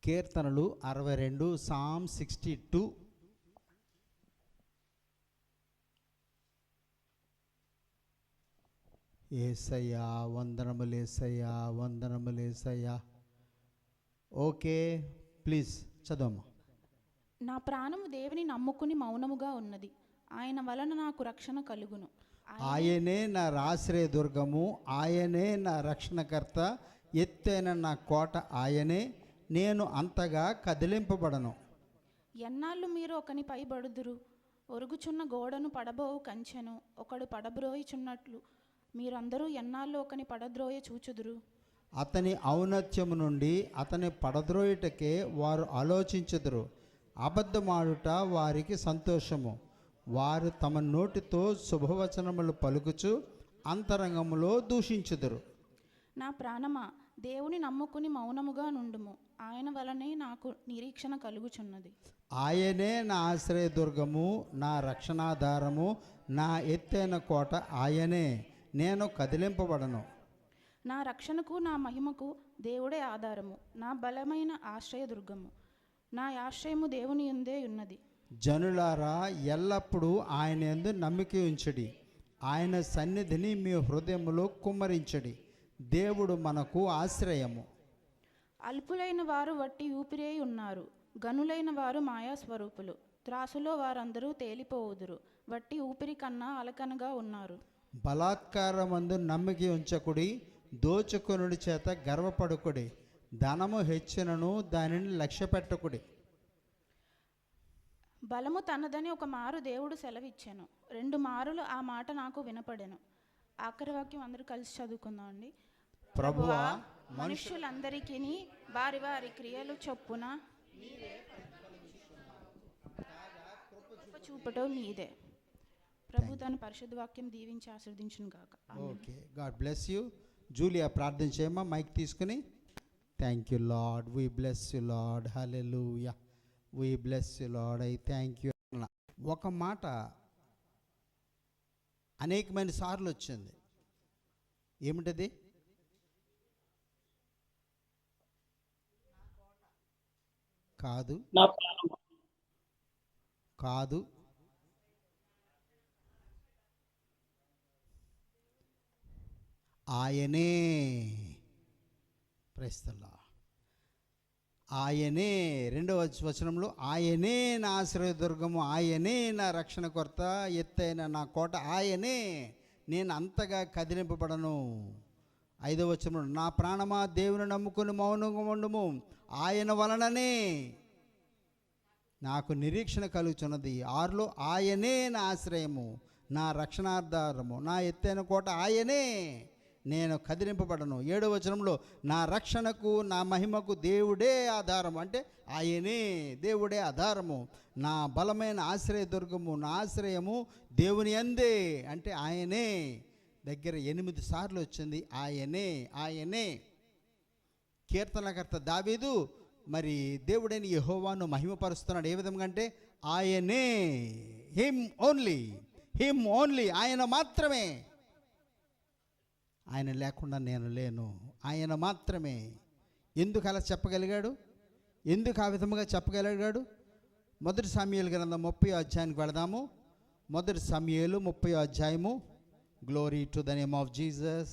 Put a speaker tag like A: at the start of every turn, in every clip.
A: కీర్తనలు 62, సామ్ 62. ఏసయ్యా వందనములు, ఏసయ్యా వందనములు, ఏసయ్యా. Okay, please చదవమ్మా.
B: నా ప్రాణము దేవుని నమ్ముకుని మౌనముగా ఉన్నది, ఆయన వలన నాకు రక్షణ కలుగును.
A: ఆయనే నా ఆశ్రయ దుర్గము, ఆయనే నా రక్షణకర్త, ఎత్తైన నా కోట ఆయనే, నేను అంతగా కదిలింపబడను.
B: ఎన్నాళ్ళు మీరు ఒకని పైబడుదురు, ఒరుగుచున్న గోడను పడబోవు కంచెను ఒకడు పడబ్రోయిచున్నట్లు మీరందరూ ఎన్నాళ్ళు ఒకని పడద్రోయ చూచుదురు.
A: అతని ఔన్నత్యము నుండి అతని పడద్రోయుటకే వారు ఆలోచించుదురు. అబద్ధమాడుట వారికి సంతోషము. వారు తమ నోటితో శుభవచనములు పలుకుచు అంతరంగములో దూషించుదురు.
B: నా ప్రాణమా, దేవుని నమ్ముకుని మౌనముగా నుండుము, ఆయన వలనే నాకు నిరీక్షణ కలుగుచున్నది.
A: ఆయనే నా ఆశ్రయ దుర్గము, నా రక్షణాధారము, నా ఎత్తైన కోట ఆయనే, నేను కదిలింపబడను.
B: నా రక్షణకు నా మహిమకు దేవుడే ఆధారము, నా బలమైన ఆశ్రయదుర్గము. నా ఆశ్రయము దేవుని యందే ఉన్నది.
A: జనులారా, ఎల్లప్పుడూ ఆయన యందు నమ్మిక ఉంచడి, ఆయన సన్నిధిని మీ హృదయములో కుమ్మరించడి. దేవుడు మనకు ఆశ్రయము.
B: అల్పులైన వారు వట్టి ఊపిరే ఉన్నారు, గనులైన వారు మాయా స్వరూపులు. త్రాసులో వారందరూ తేలిపోవుదురు, వట్టి ఊపిరి కన్నా అలకనగా ఉన్నారు.
A: బలాత్కారమందు నమ్మిక ఉంచకుడి, దోచుకొనుడి చేత గర్వపడుకుడి. ధనము హెచ్చినను దానిని లక్ష్య పెట్టకుడి.
B: బలము తనదని ఒక మారు దేవుడు సెలవిచ్చాను, 2 మారులు ఆ మాట నాకు వినపడెను. ఆఖరి వాక్యం అందరూ కలిసి చదువుకుందాం అండి.
A: ప్రభువా,
B: మనుష్యులందరికీ వారి వారి క్రియలు చొప్పున చూపటం మీదే. ప్రభు తన పరిశుద్ధ వాక్యం దీవించి ఆశీర్వదించును గాక.
A: Okay, God bless you. Julia ప్రార్థన చేయమ్మా, మైక్ తీసుకుని. Thank you lord, we bless you lord, hallelujah, we bless you lord, I thank you. ఒక మాట అనేకమైన సార్లు వచ్చింది. ఏమిటది? కాదు కాదు, ఆయనే. ప్రైస్తల్లా. ఆయనే 2వ వచనంలో ఆయనే నా ఆశ్రయదుర్గము, ఆయనే నా రక్షణకర్త, ఎత్తైన నా కోట ఆయనే, నేను అంతగా కదిలింపబడను. 5వ వచనంలో నా ప్రాణమా దేవుని నమ్ముకుని మౌనంగా ఉండుము, ఆయన వలననే నాకు నిరీక్షణ కలుగుచున్నది. 6లో ఆయనే నా ఆశ్రయము, నా రక్షణాధారము, నా ఎత్తైన కోట ఆయనే, నేను కదిలింపబడను. 7వ వచనంలో నా రక్షణకు నా మహిమకు దేవుడే ఆధారము, అంటే ఆయనే దేవుడే ఆధారము, నా బలమైన ఆశ్రయదుర్గము, నా ఆశ్రయము దేవుని యందే, అంటే ఆయనే. దగ్గర 8 సార్లు వచ్చింది ఆయనే, ఆయనే. కీర్తనకర్త దావీదు మరి దేవుడైన యెహోవాను మహిమపరుస్తున్నాడు. ఏ విధంగా అంటే ఆయనే, హిమ్ ఓన్లీ, హిమ్ ఓన్లీ, ఆయన మాత్రమే. ఆయన లేకుండా నేను లేను, ఆయన మాత్రమే. ఎందుకు అలా చెప్పగలిగాడు? ఎందుకు ఆ విధముగా చెప్పగలిగాడు? 1 సమూయేలు గ్రంథం 30వ అధ్యాయానికి వెళదాము. 1 సమూయేలు 30వ అధ్యాయము. Glory to the name of Jesus.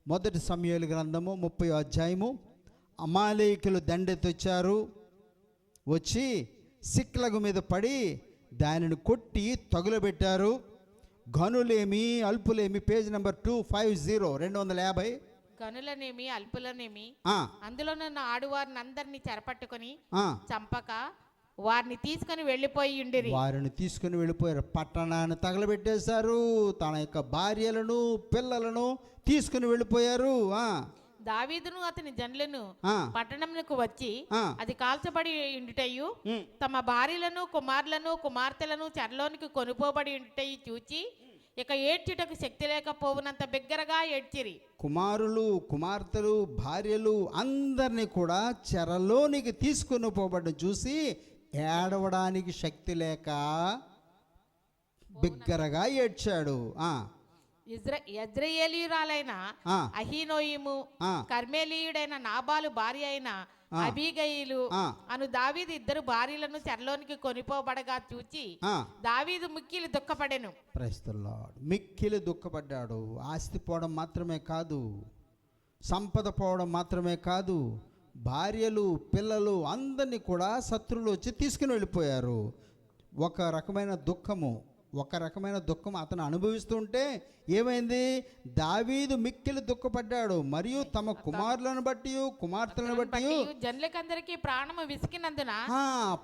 A: 1 సమూయేలు గ్రంథము 30వ అధ్యాయము. అమాలేకులు దండెత్తొచ్చారు, వచ్చి సిక్లగు మీద పడి దానిని కొట్టి తగులబెట్టారు. గనులేమి అల్పులేమి, పేజ్ నెంబర్ 250, 250.
C: గనులనేమి అల్పులనేమి అందులోనున్న ఆడువారిని అందరినీ చెరపట్టుకొని చంపక వారిని తీసుకుని వెళ్ళిపోయి ఉండిరి.
A: వారిని తీసుకుని వెళ్ళిపోయారు. పట్టణాన్ని తగలబెట్టేశారు, తన యొక్క భార్యలను పిల్లలను తీసుకుని వెళ్ళిపోయారు.
C: దావీదును అతని జనులను పట్టణంకు వచ్చి అది కాల్చబడి ఉండుటయు, తమ భార్యలను కుమారులను కుమార్తెలను చెరలోనికి కొనుపోబడి ఉండుటయు చూచి ఇక ఏడ్చుటకు శక్తి లేకపోవునంత బిగ్గరగా ఏడ్చిరి.
A: కుమారులు కుమార్తెలు భార్యలు అందరినీ కూడా చెరలోనికి తీసుకుని పోబడి చూసి ఏడవడానికి శక్తి లేక బిగ్గరగా ఏడ్చాడు.
C: యజ్రెయేలీయురాలైన
A: ఆ.
C: అహీనోయిము,
A: ఆ.
C: కర్మేలీయుడైన నాబాలు భార్య అయిన అబీగయిలు
A: ఆ.
C: అను దావీదు ఇద్దరు భార్యలను చెరలోనికి కొనిపోబడగా చూచి
A: ఆ.
C: దావీదు మిక్కిలి దుఃఖపడెను.
A: Praise the lord. మిక్కిలి దుఃఖపడ్డాడు. ఆస్తి పోవడం మాత్రమే కాదు, సంపద పోవడం మాత్రమే కాదు, భార్యలు పిల్లలు అందరినీ కూడా శత్రువులు వచ్చి తీసుకుని వెళ్ళిపోయారు. ఒక రకమైన దుఃఖం అతను అనుభవిస్తుంటే ఏమైంది? దావీదు మిక్కిలి దుఃఖపడ్డాడు. మరియు తమ కుమారులను బట్టి కుమార్తెలను బట్టి
C: జనులకందరికీ ప్రాణము విసికినందున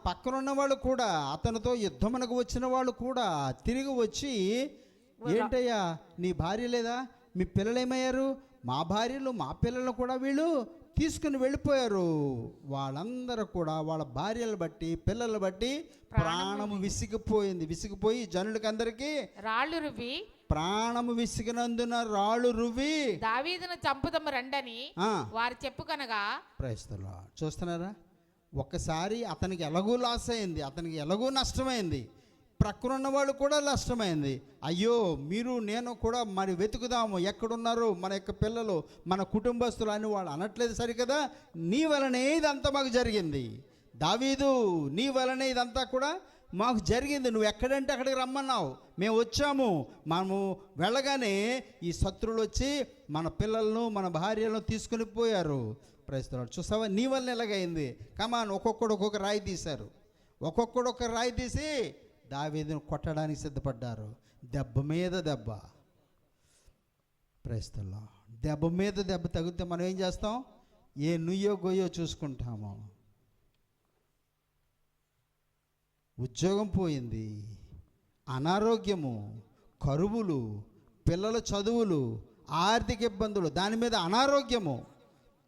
A: పక్కనున్న వాళ్ళు కూడా, అతనితో యుద్ధమునకు వచ్చిన వాళ్ళు కూడా తిరిగి వచ్చి, ఏంటయ్యా నీ భార్య లేదా, మీ పిల్లలు ఏమయ్యారు, మా భార్యలు మా పిల్లలు కూడా వీళ్ళు తీసుకుని వెళ్ళిపోయారు. వాళ్ళందరూ కూడా వాళ్ళ భార్యలు బట్టి పిల్లలు బట్టి ప్రాణము విసిగిపోయి జనులకందరికీ
C: రాళ్ళు రువి,
A: ప్రాణము విసిగినందున రాళ్ళు రువి
C: దావీదును చంపుదము రండని వారు చెప్పుకనగా.
A: Praise the lord. చూస్తున్నారా, ఒక్కసారి అతనికి ఎలాగూ లాస్ అయింది, అతనికి ఎలాగూ నష్టమైంది, ప్రక్కనున్న వాళ్ళు కూడా నష్టమైంది. అయ్యో మీరు నేను కూడా మరి వెతుకుదాము, ఎక్కడున్నారు మన యొక్క పిల్లలు మన కుటుంబస్తులు అని వాళ్ళు అనట్లేదు సరికదా. నీ వలనే ఇదంతా మాకు జరిగింది దావీదు, నీ వలనే ఇదంతా కూడా మాకు జరిగింది. నువ్వు ఎక్కడంటే అక్కడికి రమ్మన్నావు, మేము వచ్చాము. మనము వెళ్ళగానే ఈ శత్రువులు వచ్చి మన పిల్లలను మన భార్యలను తీసుకుని పోయారు. Praise the Lord. చూసావా, నీ వలన ఎలాగైంది. కమాన్, ఒక్కొక్కడు ఒక్కొక్క రాయి తీశారు, ఒక్కొక్కడు ఒక రాయి తీసి దావీదును కొట్టడానికి సిద్ధపడ్డారు. దెబ్బ మీద దెబ్బ. Praise the Lord. దెబ్బ మీద దెబ్బ తగిలితే మనం ఏం చేస్తాం? ఏ నుయ్యో గొయ్యో చూసుకుంటాము. ఉద్యోగం పోయింది, అనారోగ్యము, కరువులు, పిల్లల చదువులు, ఆర్థిక ఇబ్బందులు, దాని మీద అనారోగ్యము,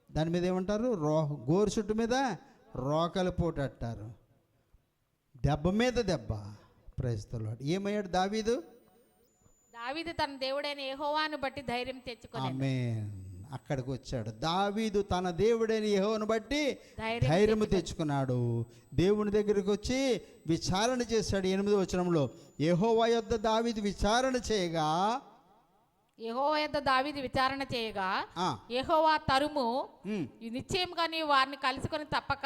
A: దాని మీద ఏమంటారు, గోరు చుట్టు మీద రోకలి పోటు అంటారు. దెబ్బ మీద దెబ్బ. Praise the Lord. ఏమయ్యాడు దావీదు
C: తన దేవుడైన యెహోవాను బట్టి ధైర్యం తెచ్చుకున్నాడు.
A: ఆమేన్. అక్కడికి వచ్చాడు. దావీదు తన దేవుడైన యెహోవాను బట్టి ధైర్యం తెచ్చుకున్నాడు. దేవుని దగ్గరికి వచ్చి విచారణ చేశాడు. 8వ వచనంలో, యెహోవా యొద్ద దావీదు విచారణ చేయగా
C: యెహోవా తరుము, నిశ్చయంగా నీవు వారిని కలుసుకొని తప్పక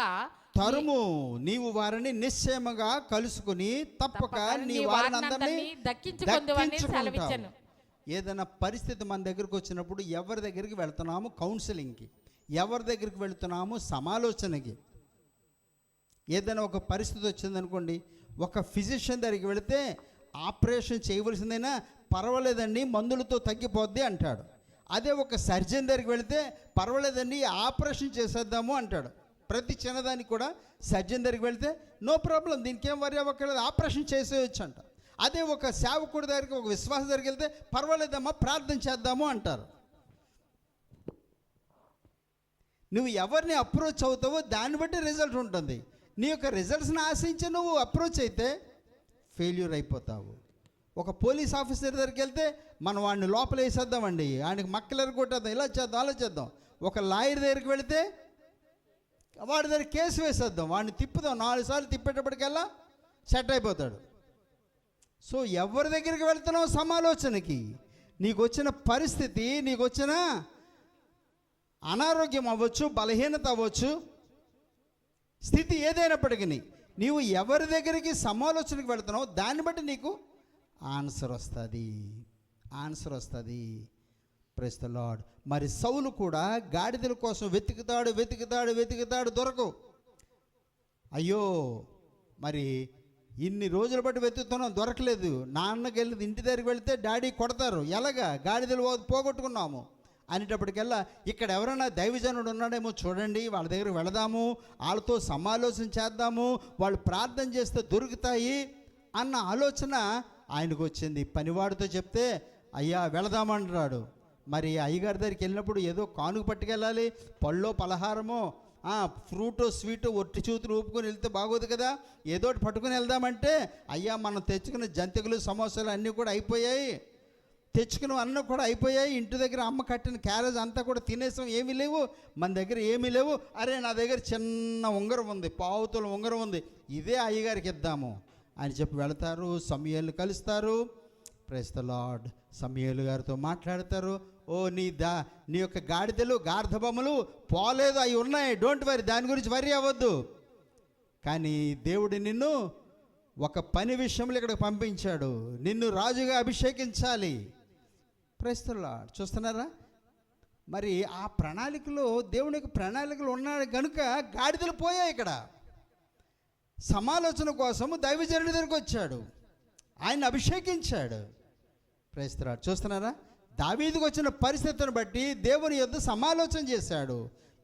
A: తరుము, నీవు వారిని నిశ్చయముగా కలుసుకుని తప్పక నీ వారిని అందరినీ దక్కించుకుంటావు. ఏదైనా పరిస్థితి మన దగ్గరికి వచ్చినప్పుడు ఎవరి దగ్గరికి వెళ్తున్నాము? కౌన్సిలింగ్కి. ఎవరి దగ్గరికి వెళుతున్నాము? సమాలోచనకి. ఏదైనా ఒక పరిస్థితి వచ్చిందనుకోండి, ఒక ఫిజిషియన్ దగ్గరికి వెళితే ఆపరేషన్ చేయవలసిందైనా పర్వాలేదండి మందులతో తగ్గిపోద్ది అంటాడు. అదే ఒక సర్జన్ దగ్గరికి వెళితే పర్వాలేదండి ఆపరేషన్ చేసేద్దాము అంటాడు. ప్రతి చిన్నదానికి కూడా సర్జన్ దగ్గరికి వెళితే నో ప్రాబ్లం, దీనికి ఏం వరి అవ్వక్కర్లేదు, ఆపరేషన్ చేసేయచ్చు అంట. అదే ఒక సేవకుడి దగ్గరికి, ఒక విశ్వాస దగ్గరికి వెళ్తే పర్వాలేదమ్మా ప్రార్థన చేద్దాము అంటారు. నువ్వు ఎవరిని అప్రోచ్ అవుతావో దాన్ని బట్టి రిజల్ట్ ఉంటుంది. నీ యొక్క రిజల్ట్స్ని ఆశించి నువ్వు అప్రోచ్ అయితే ఫెయిల్యూర్ అయిపోతావు. ఒక పోలీస్ ఆఫీసర్ దగ్గరికి వెళ్తే మనం వాడిని లోపల వేసేద్దామండి, ఆయనకి మక్కలెరు కొట్టేద్దాం, ఇలా చేద్దాం అలా చేద్దాం. ఒక లాయర్ దగ్గరికి వెళితే వాడి దగ్గర కేసు వేసేద్దాం, వాడిని తిప్పుదాం, 4 సార్లు తిప్పేటప్పటికల్లా సెట్ అయిపోతాడు. సో ఎవరి దగ్గరికి వెళ్తున్నావు? సమాలోచనకి. నీకు వచ్చిన పరిస్థితి, నీకు వచ్చిన అనారోగ్యం అవ్వచ్చు, బలహీనత అవ్వచ్చు, స్థితి ఏదైనప్పటికీ నీవు ఎవరి దగ్గరికి సమాలోచనకి వెళ్తున్నావు దాన్ని బట్టి నీకు ఆన్సర్ వస్తుంది. Praise the Lord. మరి సౌలు కూడా గాడిదల కోసం వెతుకుతాడు దొరకవు. అయ్యో మరి ఇన్ని రోజులు బట్టి వెతుకుతున్నాం దొరకలేదు. నాన్నకి వెళ్ళి ఇంటి దగ్గరికి వెళితే డాడీ కొడతారు, ఎలాగా గాడిదలు పోగొట్టుకున్నాము అనేటప్పటికల్లా ఇక్కడ ఎవరైనా దైవజనుడు ఉన్నాడేమో చూడండి, వాళ్ళ దగ్గరికి వెళదాము, వాళ్ళతో సమాలోచన చేద్దాము, వాళ్ళు ప్రార్థన చేస్తే దొరుకుతాయి అన్న ఆలోచన ఆయనకు వచ్చింది. పనివాడితో చెప్తే అయ్యా వెళదామంటాడు. మరి అయ్యగారి దగ్గరికి వెళ్ళినప్పుడు ఏదో కానుక పట్టుకెళ్ళాలి, పళ్ళో పలహారమో ఫ్రూటో స్వీటో ఒట్టి చూతులు ఊపుకొని వెళ్తే బాగోదు కదా, ఏదో ఒకటి పట్టుకుని వెళ్దామంటే అయ్యా మనం తెచ్చుకున్న జంతికలు సమోసాలు అన్నీ కూడా అయిపోయాయి, తెచ్చుకున్న అన్నీ కూడా అయిపోయాయి, ఇంటి దగ్గర అమ్మ కట్టిన క్యారేజ్ అంతా కూడా తినేసాం, ఏమీ లేవు, మన దగ్గర ఏమీ లేవు. అరే నా దగ్గర చిన్న ఉంగరం ఉంది, పావుతుల ఉంగరం ఉంది, ఇదే అయ్యగారికి ఇద్దాము అని చెప్పి వెళతారు. సమూయేలుని కలుస్తారు. Praise the lord. సమూయేలు గారితో మాట్లాడతారు. ఓ నీ యొక్క గాడిదలు గార్ధబొమ్మలు పోలేదు, అవి ఉన్నాయి, డోంట్ వరీ, దాని గురించి వరీ అవ్వద్దు. కానీ దేవుడు నిన్ను ఒక పని విషయంలో ఇక్కడికి పంపించాడు, నిన్ను రాజుగా అభిషేకించాలి. Praise the Lord. చూస్తున్నారా, మరి ఆ ప్రణాళికలో దేవునికి ప్రణాళికలు ఉన్నాడు కనుక గాడిదలు పోయాయి. ఇక్కడ సమాలోచన కోసము దైవజనుడి దగ్గరికి వచ్చాడు, ఆయన అభిషేకించాడు. Praise the Lord. చూస్తున్నారా, దావీదుకు వచ్చిన పరిస్థితిని బట్టి దేవుని యొద్ద సమాలోచన చేశాడు,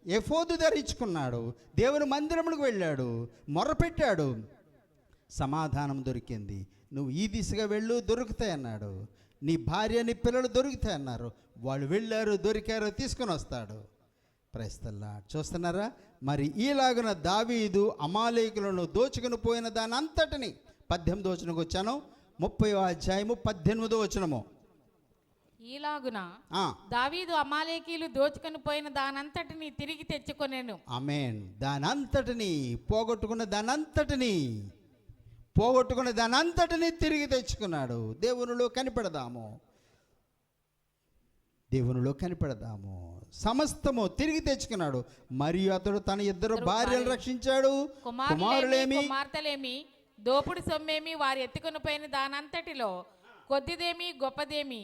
A: ఎఫోదు ధరించుకున్నాడు, దేవుని మందిరములకు వెళ్ళాడు, మొర్రపెట్టాడు, సమాధానం దొరికింది. నువ్వు ఈ దిశగా వెళ్ళు, దొరుకుతాయి అన్నాడు. నీ భార్య నీ పిల్లలు దొరుకుతాయి అన్నారు. వాళ్ళు వెళ్ళారు, దొరికారు, తీసుకొని వస్తాడు. Praise the Lord. చూస్తున్నారా, మరి ఈలాగున దావీదు అమాలేకులను దోచుకుని పోయిన దాని అంతటిని 18వ వచనంకి వచ్చాను, 30వ అధ్యాయము 18వ వచనము.
C: ఈలాగున దావీదు అమాలేకీలు దోచుకొని పోయిన దానంతటిని తిరిగి తెచ్చుకొనెను.
A: ఆమేన్. దానంతటిని పోగొట్టుకున్న దానంతటిని తిరిగి తెచ్చుకున్నాడు. దేవునిలో కనిపెడదాము. సమస్తము తిరిగి తెచ్చుకున్నాడు. మరియు అతడు తన 2 భార్యలు రక్షించాడు.
C: కుమార్తెలేమి దోపుడు సొమ్మేమి వారు ఎత్తుకొని పోయిన దానంతటిలో కొద్దిదేమి గొప్పదేమి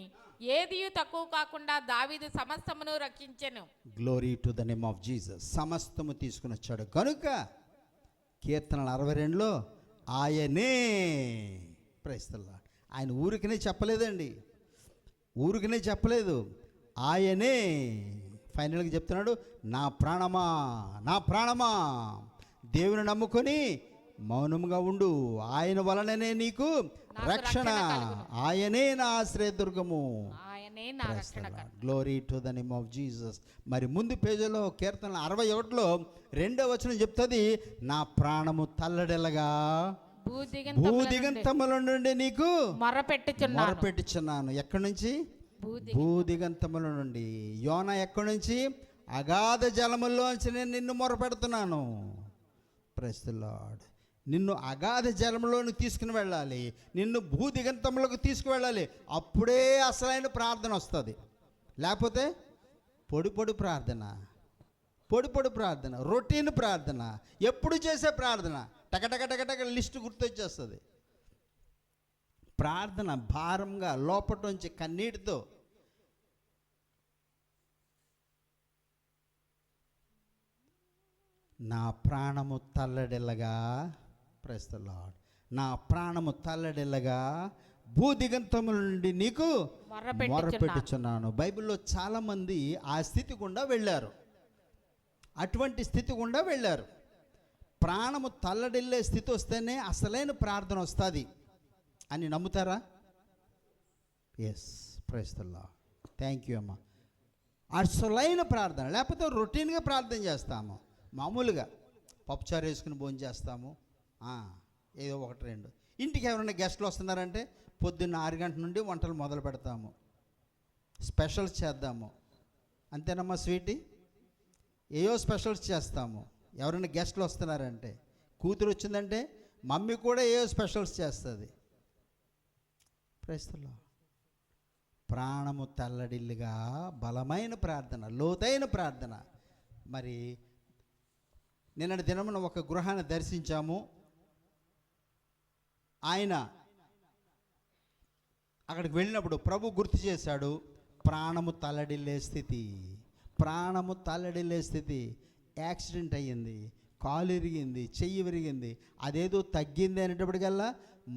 C: ఏదియు తక్కువ కాకుండా దావీదు సమస్తమును రక్షించెను.
A: Glory to the name of Jesus. సమస్తము తీసుకుని వచ్చాడు కనుక కీర్తనలు 62లో ఆయనే. Praise the Lord. ఆయన ఊరికనే చెప్పలేదు, ఆయనే ఫైనల్గా చెప్తున్నాడు, నా ప్రాణమా దేవుని నమ్ముకొని మౌనముగా ఉండు, ఆయన వలననే నీకు రక్షణ, ఆయనే నా ఆశ్రయదుర్గము. Glory to the name of Jesus. మరి ముందు పేజీలో కీర్తన 61లో 2వ వచనం చెప్తుంది, నా ప్రాణము తల్లడెలగా భూదిగంతముల నుండి నీకు మొరపెట్టుచున్నాను. ఎక్కడి నుంచి? భూదిగంతముల నుండి. యోనా ఎక్కడి నుంచి? అగాధ జలముల్లోంచి నేను నిన్ను మొరపెడుతున్నాను. Praise the lord. నిన్ను అగాధ జలంలోకి తీసుకుని వెళ్ళాలి, నిన్ను భూదిగంతంలోకి తీసుకువెళ్ళాలి. అప్పుడే అసలైన ప్రార్థన వస్తుంది. లేకపోతే పొడి ప్రార్థన, రొటీన్ ప్రార్థన, ఎప్పుడు చేసే ప్రార్థన, టకటక లిస్టు గుర్తొచ్చేస్తుంది. ప్రార్థన భారంగా లోపట్లోంచి కన్నీటితో నా ప్రాణము తల్లడిల్లగా, ప్రైజ్ ది లార్డ్, నా ప్రాణము తల్లడిల్లగా భూదిగంతముల నుండి నీకు మొరపెట్టుచున్నాను. బైబిల్లో చాలామంది ఆ స్థితి గుండా వెళ్ళారు, అటువంటి స్థితి గుండా వెళ్ళారు. ప్రాణము తల్లడిల్లే స్థితి వస్తేనే అసలైన ప్రార్థన వస్తుంది అని నమ్ముతారా? Yes, praise the Lord. Thank you అమ్మా. అసలైన ప్రార్థన. లేకపోతే రొటీన్గా ప్రార్థన చేస్తాము, మామూలుగా పప్పుచారు వేసుకుని భోజనం చేస్తాము, ఏదో 1-2. ఇంటికి ఎవరైనా గెస్ట్లు వస్తున్నారంటే పొద్దున్న 6 గంటల నుండి వంటలు మొదలు పెడతాము, స్పెషల్స్ చేద్దాము. అంతేనమ్మా స్వీటీ? ఏయో స్పెషల్స్ చేస్తాము. ఎవరైనా గెస్ట్లు వస్తున్నారంటే, కూతురు వచ్చిందంటే మమ్మీ కూడా ఏయో స్పెషల్స్ చేస్తుంది. Praise the Lord. ప్రాణము తల్లడిల్లుగా బలమైన ప్రార్థన, లోతైన ప్రార్థన. మరి నిన్నటి దినమున ఒక గృహాన్ని దర్శించాము. ఆయన అక్కడికి వెళ్ళినప్పుడు ప్రభు గుర్తు చేశాడు, ప్రాణము తల్లడిల్లే స్థితి. యాక్సిడెంట్ అయ్యింది, కాలు ఇరిగింది, చెయ్యి విరిగింది, అదేదో తగ్గింది అనేటప్పటికల్లా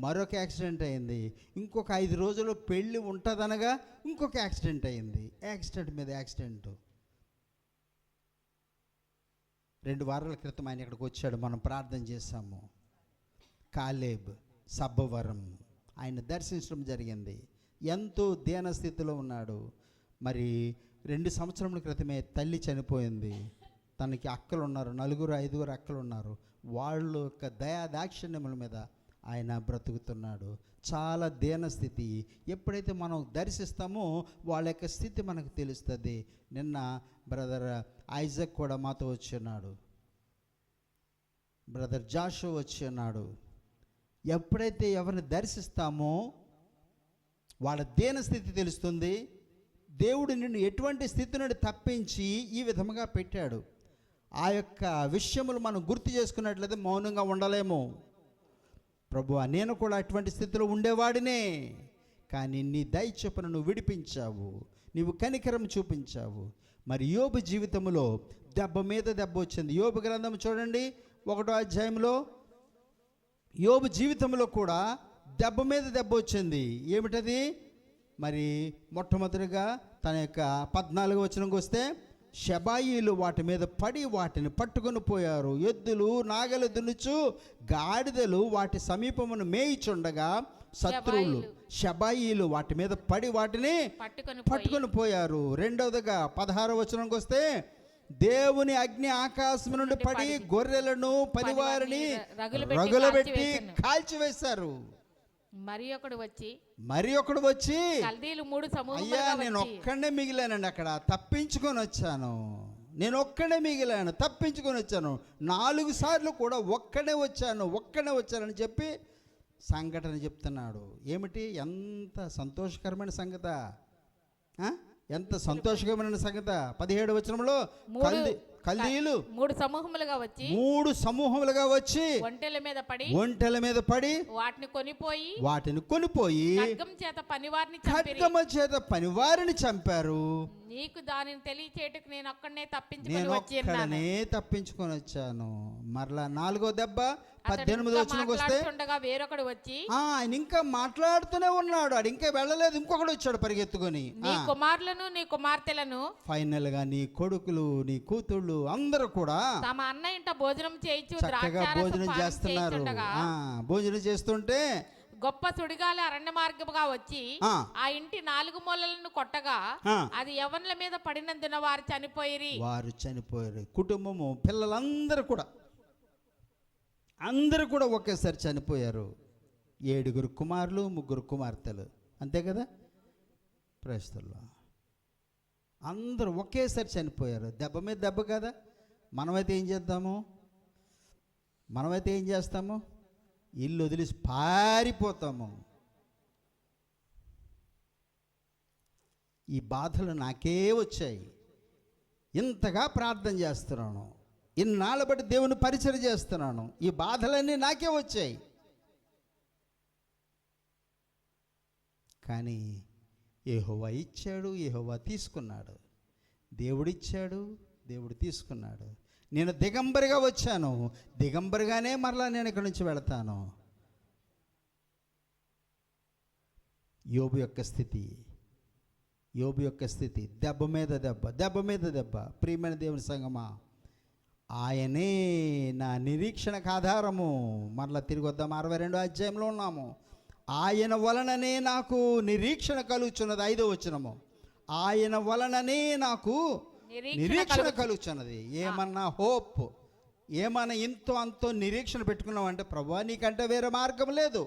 A: మరొక యాక్సిడెంట్ అయింది. ఇంకొక 5 రోజుల్లో పెళ్ళి ఉంటుందనగా ఇంకొక యాక్సిడెంట్ అయింది. యాక్సిడెంట్ మీద యాక్సిడెంట్. 2 వారాల క్రితం ఆయన ఇక్కడికి వచ్చాడు, మనం ప్రార్థన చేశాము. కాలేబ్ సబ్బవరం ఆయన దర్శించడం జరిగింది. ఎంతో దీనస్థితిలో ఉన్నాడు. మరి 2 సంవత్సరముల క్రితమే తల్లి చనిపోయింది. తనకి అక్కలు ఉన్నారు, 4-5 అక్కలు ఉన్నారు. వాళ్ళ యొక్క దయాదాక్షిణ్యముల మీద ఆయన బ్రతుకుతున్నాడు. చాలా దీనస్థితి. ఎప్పుడైతే మనం దర్శిస్తామో వాళ్ళ యొక్క స్థితి మనకు తెలుస్తుంది. నిన్న బ్రదర్ ఐజక్ కూడా మాతో వచ్చి ఉన్నాడు, బ్రదర్ జాషో వచ్చి ఉన్నాడు. ఎప్పుడైతే ఎవరిని దర్శిస్తామో వాళ్ళ దీనస్థితి తెలుస్తుంది. దేవుడు నిన్ను ఎటువంటి స్థితి నుండి తప్పించి ఈ విధముగా పెట్టాడు. ఆ యొక్క విషయములు మనం గుర్తు చేసుకున్నట్లయితే మౌనంగా ఉండలేము. ప్రభువా, నేను కూడా అటువంటి స్థితిలో ఉండేవాడినే, కానీ నీ దయ చొప్పున నువ్వు విడిపించావు, నీవు కనికరం చూపించావు. మరి యోబు జీవితంలో దెబ్బ మీద దెబ్బ వచ్చింది. యోబు గ్రంథం చూడండి, 1వ అధ్యాయంలో యోబు జీవితంలో కూడా దెబ్బ మీద దెబ్బ వచ్చింది. ఏమిటది? మరి మొట్టమొదటిగా తన యొక్క 14వ వచనంకి వస్తే, షబాయిలు వాటి మీద పడి వాటిని పట్టుకొని పోయారు. ఎద్దులు నాగలు దున్నుచు గాడిదలు వాటి సమీపమును మేయిచుండగా శత్రువులు షబాయిలు వాటి మీద పడి వాటిని పట్టుకొని పోయారు. రెండవదిగా 16వ వచనంకి వస్తే, దేవుని అగ్ని ఆకాశం నుండి పడి గొర్రెలను పనివారిని రగులబెట్టి కాల్చివేశారు.
C: మరి ఒకడు వచ్చి కల్దీలు 3 సమూహాలుగా
A: అయ్యా, నేను ఒక్కడే మిగిలానండి, అక్కడ తప్పించుకొని వచ్చాను, నేను ఒక్కడే మిగిలాను, తప్పించుకొని వచ్చాను, 4 సార్లు కూడా ఒక్కడే వచ్చానని చెప్పి సంఘటన చెప్తున్నాడు. ఏమిటి? ఎంత సంతోషకరమైన సంగత, ఎంత సంతోషకరమైన సంగత. 17వ వచనంలో కల్దీయులు
C: 3 సమూహములుగా వచ్చి
A: ఒంటెల మీద పడి వాటిని కొనిపోయి ఖడ్గము చేత పనివారిని చంపారు.
C: నీకు దానిని తెలియచేయటకు నేను ఒక్కనే
A: తప్పించుకొని వచ్చాను. మరలా 4వ దెబ్బ 18వ వచనంకి వస్తే,
C: వేరొకడు వచ్చి
A: ఆయన ఇంకా మాట్లాడుతూనే ఉన్నాడు, అది ఇంకా వెళ్ళలేదు, ఇంకొకడు వచ్చాడు పరిగెత్తుకొని.
C: నీ కుమారులను నీ కుమార్తెలను,
A: ఫైనల్ గా నీ కొడుకులు నీ కూతుళ్ళు అందరూ కూడా
C: తమ అన్న ఇంట భోజనం చేయించు
A: చక్కగా భోజనం చేస్తున్నారు. భోజనం చేస్తుంటే
C: గొప్ప సుడిగాలి అరణ్య మార్గముగా వచ్చి ఆ ఇంటి 4 మూలలను కొట్టగా అది యవ్వనుల మీద పడినందున వారు చనిపోయారు. కుటుంబము పిల్లలందరూ కూడా ఒకేసారి చనిపోయారు. 7 కుమారులు 3 కుమార్తెలు, అంతే కదా. ప్రస్తుతంలో అందరూ ఒకేసారి చనిపోయారు. దెబ్బ మీద దెబ్బ కదా. మనమైతే ఏం చేస్తాము? ఇల్లు వదిలేసి పారిపోతాము. ఈ బాధలు నాకే వచ్చాయి, ఇంతగా ప్రార్థన చేస్తున్నాను, ఇన్నాళ్ళ బట్టి దేవుని పరిచయం చేస్తున్నాను, ఈ బాధలన్నీ నాకే వచ్చాయి. కానీ యెహోవా ఇచ్చాడు, యెహోవా తీసుకున్నాడు. దేవుడిచ్చాడు, దేవుడు తీసుకున్నాడు. నేను దిగంబరిగా వచ్చాను, దిగంబరిగానే మరలా నేను ఇక్కడి నుంచి వెళతాను. యోబు యొక్క స్థితి దెబ్బ మీద దెబ్బ. ప్రియమైన దేవుని సంగమా, ఆయనే నా నిరీక్షణకు ఆధారము. మరలా తిరిగి వద్దాం, 62వ అధ్యాయంలో ఉన్నాము. ఆయన వలననే నాకు నిరీక్షణ కలుగుచున్నది. 5వ వచనము, ఆయన వలననే నాకు నిరీక్షణ కలుగుచున్నది. ఏమన్నా హోప్, ఏమన్నా ఇంతో అంతో నిరీక్షణ పెట్టుకున్నామంటే, ప్రభువా నీకంటే వేరే మార్గం లేదు.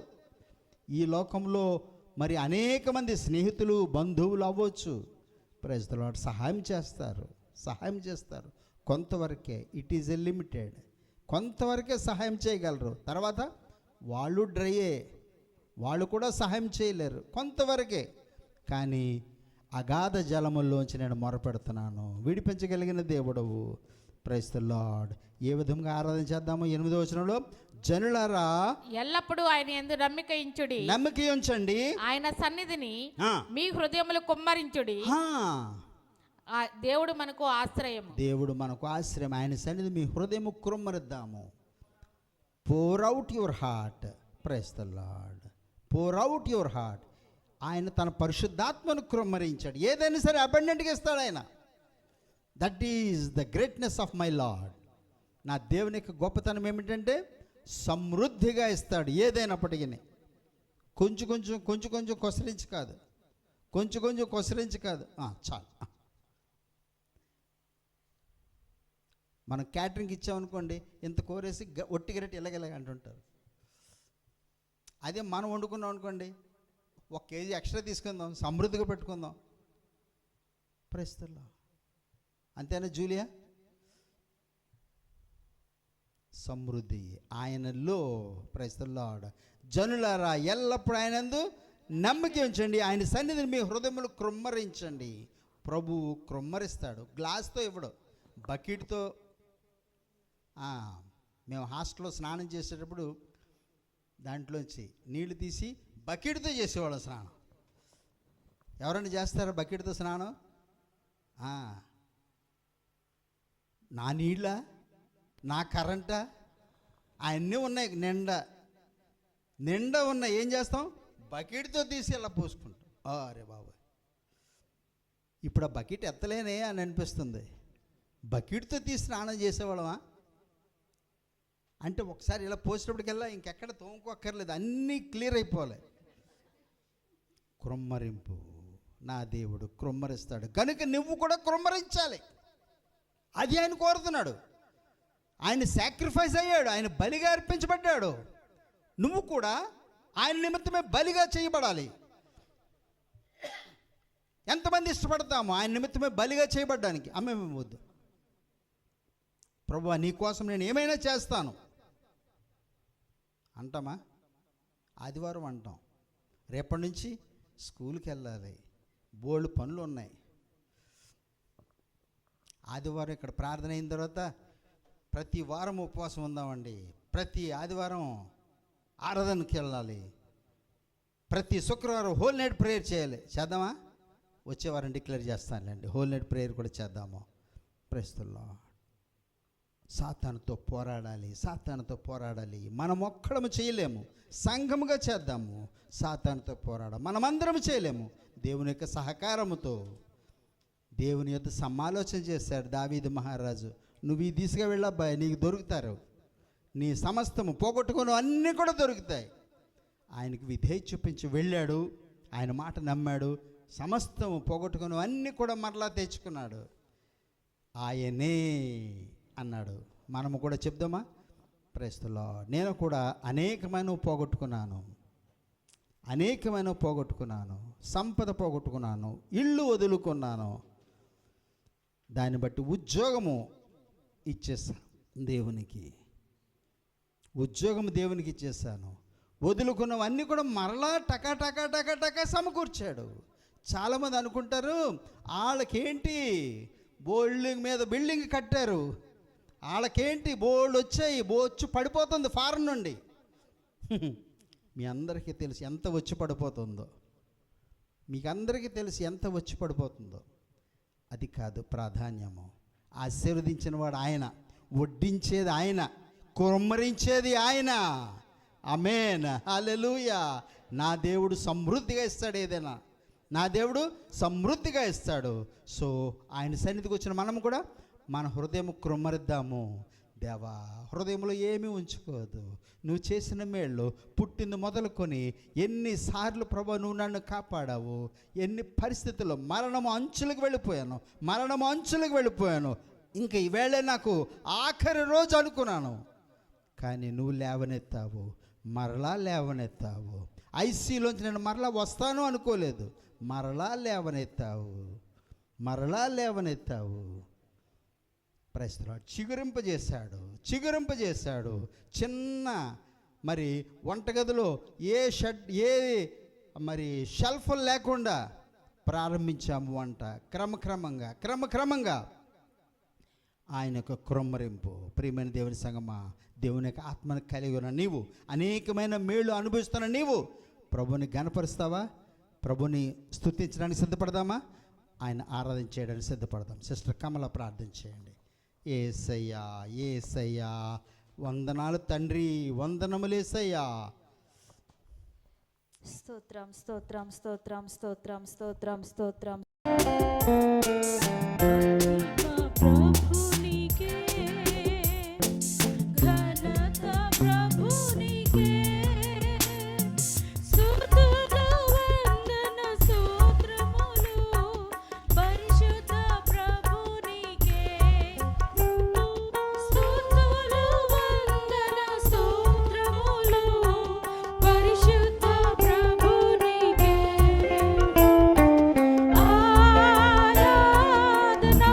C: ఈ లోకంలో మరి అనేక మంది స్నేహితులు బంధువులు అవ్వచ్చు, ప్రైజ్ ది లార్డ్, సహాయం చేస్తారు కొంతవరకే. It is a limited. కొంతవరకే సహాయం చేయగలరు, తర్వాత వాళ్ళు డ్రైయే, వాళ్ళు కూడా సహాయం చేయలేరు, కొంతవరకే. కానీ అగాధ జలముల్లోంచి నేను మొరపెడుతున్నాను, విడిపించగలిగిన దేవుడవు. Praise the lord. ఏ విధంగా ఆరాధన చేద్దాము? 8వ వచనంలో, జనులారా ఎల్లప్పుడూ ఆయన యందు నమ్మిక ఉంచండి, ఆయన సన్నిధిని మీ హృదయములు కుమ్మరించుడి. దేవుడు మనకు ఆశ్రయం,
A: ఆయన సన్నిధి మీ హృదయము కుమ్మరిద్దాము. Pour out your heart. Praise the Lord. Pour out your heart. ఆయన తన పరిశుద్ధాత్మను కుమ్మరించాడు. ఏదైనా సరే అబండెంట్గా ఇస్తాడు ఆయన. That is the greatness of my Lord. నా దేవుని యొక్క గొప్పతనం ఏమిటంటే సమృద్ధిగా ఇస్తాడు ఏదైనప్పటికీ. కొంచెం కొసరించి కాదు, చాలు. మనం క్యాటరింగ్ ఇచ్చామనుకోండి, ఇంత కోరేసి ఒట్టిగరెట్టి ఇలాగెలాగ అంటుంటారు. అదే మనం వండుకున్నాం అనుకోండి, 1 కేజీ ఎక్స్ట్రా తీసుకుందాం, సమృద్ధిగా పెట్టుకుందాం. ప్రైస్తల్లో అంతేనా జూలియా? సమృద్ధి ఆయనలో. ప్రైస్తల్లో జనులారా ఎల్లప్పుడు ఆయనందు నమ్మకి ఉంచండి. ఆయన సన్నిధిని మీ హృదయములు కృమ్మరించండి. ప్రభువు కృమ్మరిస్తాడు. గ్లాస్తో ఇవ్వడు, బకెట్తో. మేము హాస్టల్లో స్నానం చేసేటప్పుడు దాంట్లోంచి నీళ్లు తీసి బకెట్తో చేసేవాళ్ళం స్నానం. ఎవరైనా చేస్తారా బకెట్తో స్నానం? నా నీళ్ళ, నా కరెంటా, అవన్నీ ఉన్నాయి, నిండా ఉన్నాయి. ఏం చేస్తాం? బకెట్తో తీసి ఇలా పోసుకుంటాం. అరే బాబు, ఇప్పుడు ఆ బకెట్ ఎత్తలేనే అని అనిపిస్తుంది. బకెట్తో తీసి స్నానం చేసేవాళ్ళమా? అంటే ఒకసారి ఇలా పోసినప్పటికల్లా ఇంకెక్కడ తోముకోక్కర్లేదు, అన్నీ క్లియర్ అయిపోవాలి. కృమ్మరింపు. నా దేవుడు కృమ్మరిస్తాడు కనుక నువ్వు కూడా కృమ్మరించాలి. అది ఆయన కోరుతున్నాడు. ఆయన సాక్రిఫైస్ అయ్యాడు, ఆయన బలిగా అర్పించబడ్డాడు. నువ్వు కూడా ఆయన నిమిత్తమే బలిగా చేయబడాలి. ఎంతమంది ఇష్టపడతాము ఆయన నిమిత్తమే బలిగా చేయబడ్డానికి? మేము వద్దు ప్రభువా, నీ కోసం నేను ఏమైనా చేస్తాను అంటామా? ఆదివారం అంటాం, రేపటి నుంచి స్కూల్కి వెళ్ళాలి, బోల్డ్ పనులు ఉన్నాయి. ఆదివారం ఇక్కడ ప్రార్థన అయిన తర్వాత ప్రతి వారం ఉపవాసం ఉందామండి, ప్రతి ఆదివారం ఆరాధనకి వెళ్ళాలి, ప్రతి శుక్రవారం హోల్ నైట్ ప్రేయర్ చేయాలి. చేద్దామా? వచ్చే వారం డిక్లేర్ చేస్తానులేండి, హోల్ నైట్ ప్రేయర్ కూడా చేద్దాము. ప్రస్తుల్లో సాతానుతో పోరాడాలి. మనం ఒక్కడము చేయలేము, సంఘముగా చేద్దాము. సాతానుతో మనమందరం చేయలేము. దేవుని యొక్క సహకారముతో దేవుని యొక్క సమాలోచన చేశాడు దావీదు మహారాజు. నువ్వు ఈ దిశగా వెళ్ళబ్బాయి, నీకు దొరుకుతారు, నీ సమస్తము పోగొట్టుకుని అన్నీ కూడా దొరుకుతాయి. ఆయనకు విధేయ చూపించి వెళ్ళాడు, ఆయన మాట నమ్మాడు, సమస్తము పోగొట్టుకుని అన్నీ కూడా మరలా తెచ్చుకున్నాడు. ఆయనే అన్నాడు. మనము కూడా చెప్దామా? ప్రైస్తలో నేను కూడా అనేకమైన పోగొట్టుకున్నాను, సంపద పోగొట్టుకున్నాను, ఇల్లు వదులుకున్నాను, దాన్ని బట్టి ఉద్యోగము ఇచ్చేసాను దేవునికి, ఇచ్చేసాను. వదులుకున్నవన్నీ కూడా మరలా టకా సమకూర్చాడు. చాలామంది అనుకుంటారు వాళ్ళకేంటి బోల్డింగ్ మీద బిల్డింగ్ కట్టారు, వాళ్ళకేంటి బోల్డ్ వచ్చాయి, బొచ్చు పడిపోతుంది ఫారెన్ నుండి. మీ అందరికీ తెలుసు ఎంత వచ్చి పడిపోతుందో, అది కాదు ప్రాధాన్యము. ఆశీర్వదించిన వాడు ఆయన, వడ్డించేది ఆయన, కుమ్మరించేది ఆయన. ఆమేన్, హల్లెలూయా. నా దేవుడు సమృద్ధిగా ఇస్తాడు, ఏదైనా నా దేవుడు సమృద్ధిగా ఇస్తాడు. సో ఆయన సన్నిధికి వచ్చిన మనం కూడా మన హృదయం కృమ్మరిద్దాము. దేవా, హృదయంలో ఏమీ ఉంచుకోదు. నువ్వు చేసిన మేళ్ళు పుట్టింది మొదలుకొని ఎన్నిసార్లు ప్రభు నువ్వు నన్ను కాపాడావు, ఎన్ని పరిస్థితుల్లో మరణము అంచులకు వెళ్ళిపోయాను. ఇంకా ఈవేళ నాకు ఆఖరి రోజు అనుకున్నాను, కానీ నువ్వు లేవనెత్తావు, మరలా లేవనెత్తావు. ఐసీలోంచి నేను మరలా వస్తాను అనుకోలేదు, మరలా లేవనెత్తావు. ప్రైస్తలార్డ్. చిగురింపజేశాడు. చిన్న మరి వంటగదిలో ఏ షెల్ఫ్ లేకుండా ప్రారంభించాము వంట. క్రమక్రమంగా ఆయన యొక్క కృమ్మరింపు. ప్రియమైన దేవుని సంగమా, దేవుని యొక్క ఆత్మను కలిగి ఉన్న నీవు, అనేకమైన మేళ్ళు అనుభవిస్తున్న నీవు ప్రభుని గణపరుస్తావా? ప్రభుని స్తుతించడానికి సిద్ధపడదామా? ఆయన ఆరాధన చేయడానికి సిద్ధపడదాం. సిస్టర్ కమల ప్రార్థన చేయండి. ఏసయ్యా వందనాలు తండ్రి, వందనములు యేసయ్యా.
D: స్తోత్రం. ఆరాధనా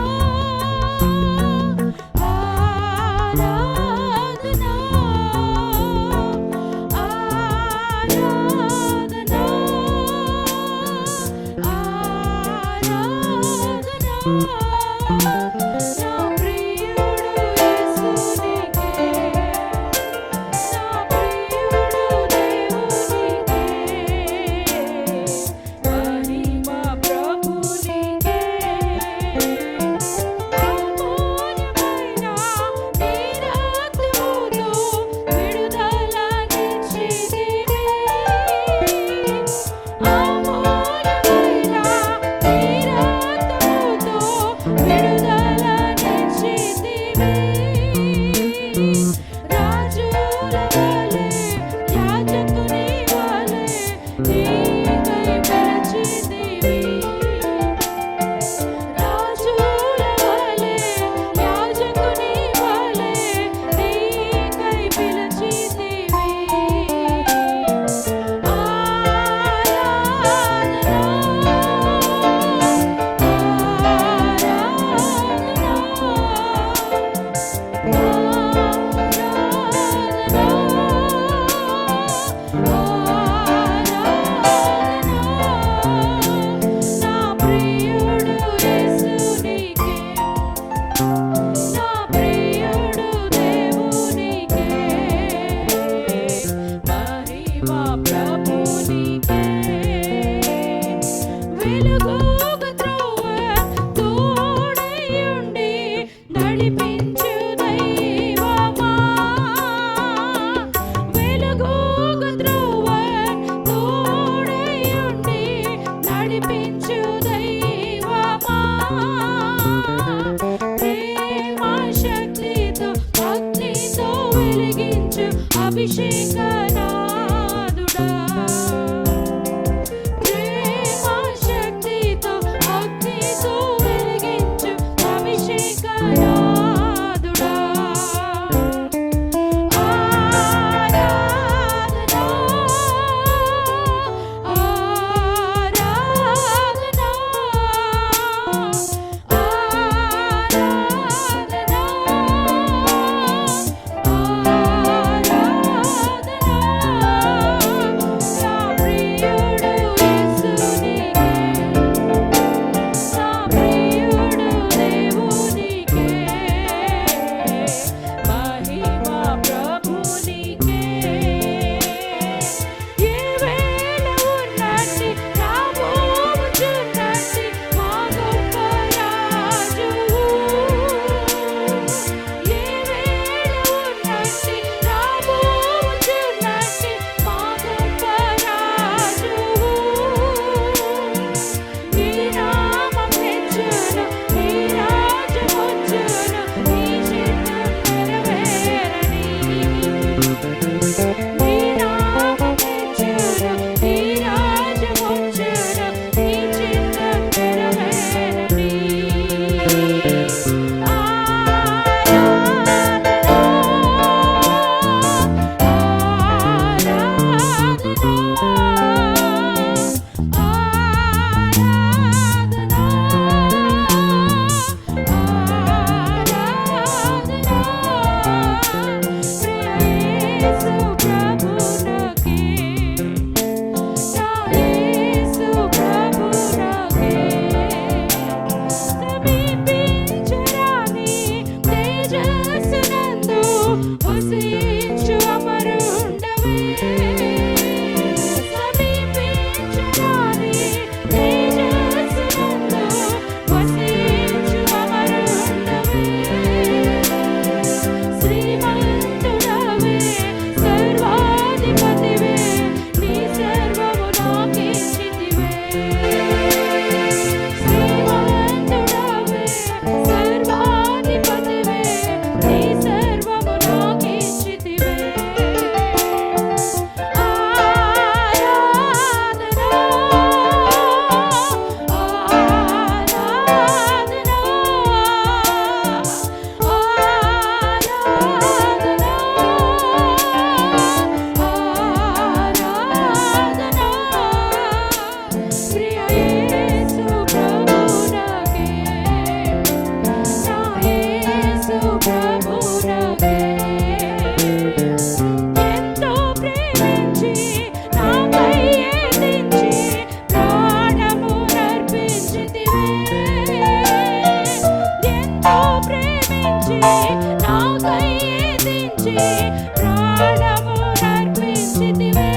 E: ప్రాణము నర్పించితివే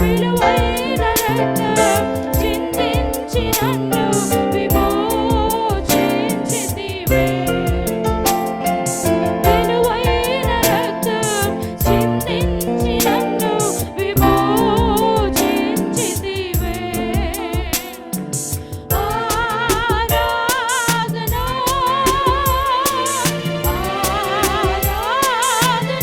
E: విలువైన రక్తం చిందించి నన్ను విమోచించితివే విలువైన రక్తం చిందించి నన్ను విమోచించితివే ఆరాధన ఆరాధన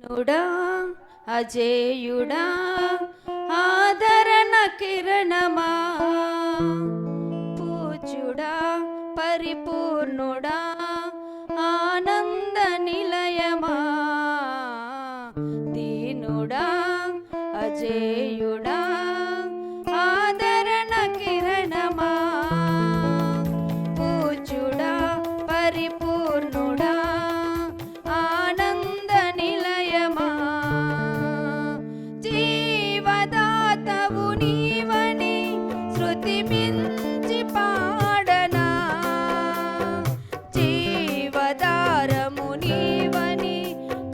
E: నుడా అజేయుడా ఆదరణ కిరణమా పూజ్యుడా పరిపూర్ణుడా ఆనంద నిలయమా దీనుడా అజేయుడా ఆదరణ కిరణమా పూజ్యుడా పరిపూర్ణుడా ఆనంద నిలయమా జీవదాతవు నీవని శృతి మించి పాడనా జీవదారము నీవని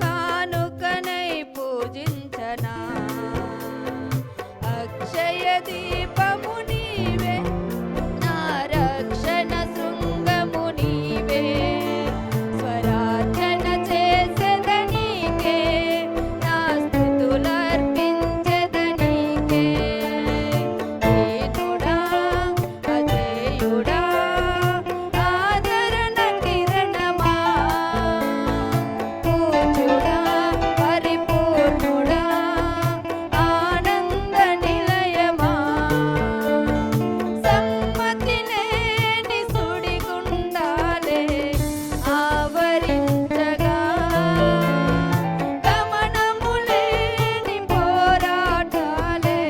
E: కానుకనై పూజించనా అక్షయ దీపము నీవే నా రక్షణ శృంగము నీవే స్వరార్చన చేసెదనీకే నా స్తుతులర్పించెదనీకే దీనుడా అజేయుడా ఆదరణ కిరణమా పూజ్యుడా పరిపూర్ణుడా ఆనంద నిలయమా సమ్మతి లేని సుడిగుండాలే ఆవరించగా గమనము లేని పోరాటాలే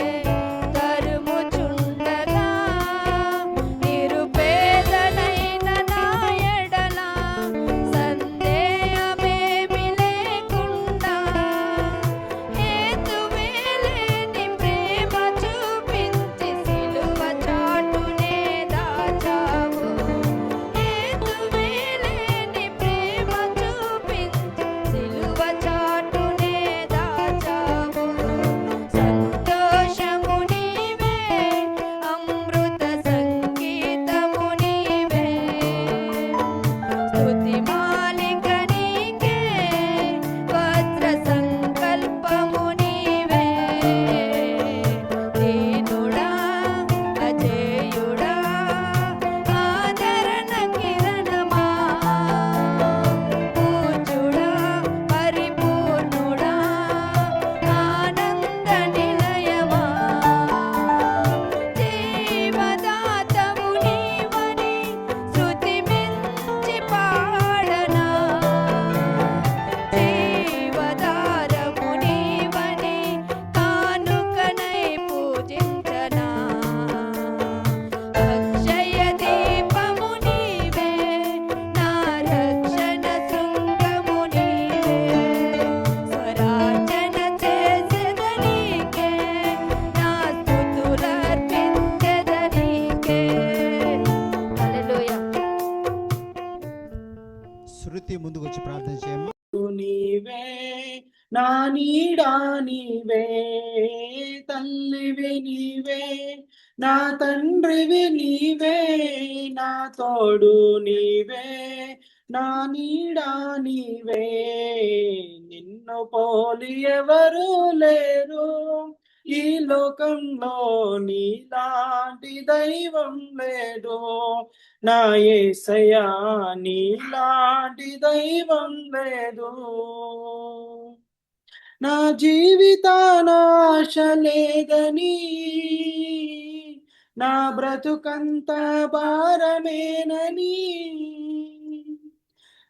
E: తరుముచుండగా నిరుపేదనైన నా ఎడల సందేహమేమి లేకుండా హేతువే లేని ప్రేమ చూపించి సిలువ చాటునే దాచావు హేతువే లేని ప్రేమ చూపించి సిలువ చాటునే దాచావు సంతోషము నీవే అమృత సంగీతము నీవే స్తుతి మాలిక నీకే వజ్ర సంకల్పము నీవే దీనుడా అజేయుడా ఆదరణ కిరణమా పూజ్యుడా పరిపూర్ణుడా ఆనంద నిలయమా జీవదాతవు నీవని శృతి మించి పాడనా జీవదారము నీవని కానుకనై పూజించనా అక్షయ దీపము నీవే నా రక్షణ శృంగము నీవే స్వరార్చన చేసెదనీకే నా స్తుతులర్పించెదనీకే హల్లెలూయా
A: శృతి ముందుకు వచ్చి ప్రార్థన చేయమ్మా.
F: నీవే నా నీడా నీవే తల్లివి నీవే నా తండ్రివి నీవే నా తోడు నీవే నా నీడా నీవే నిన్ను పోలి ఎవరు లేరు ఈ లోకంలో నీలాంటి దైవం లేడు నా యేసయ్యా నీలాంటి దైవం లేదు నా జీవితాన ఆశ లేదని నా బ్రతుకంత భారమేనని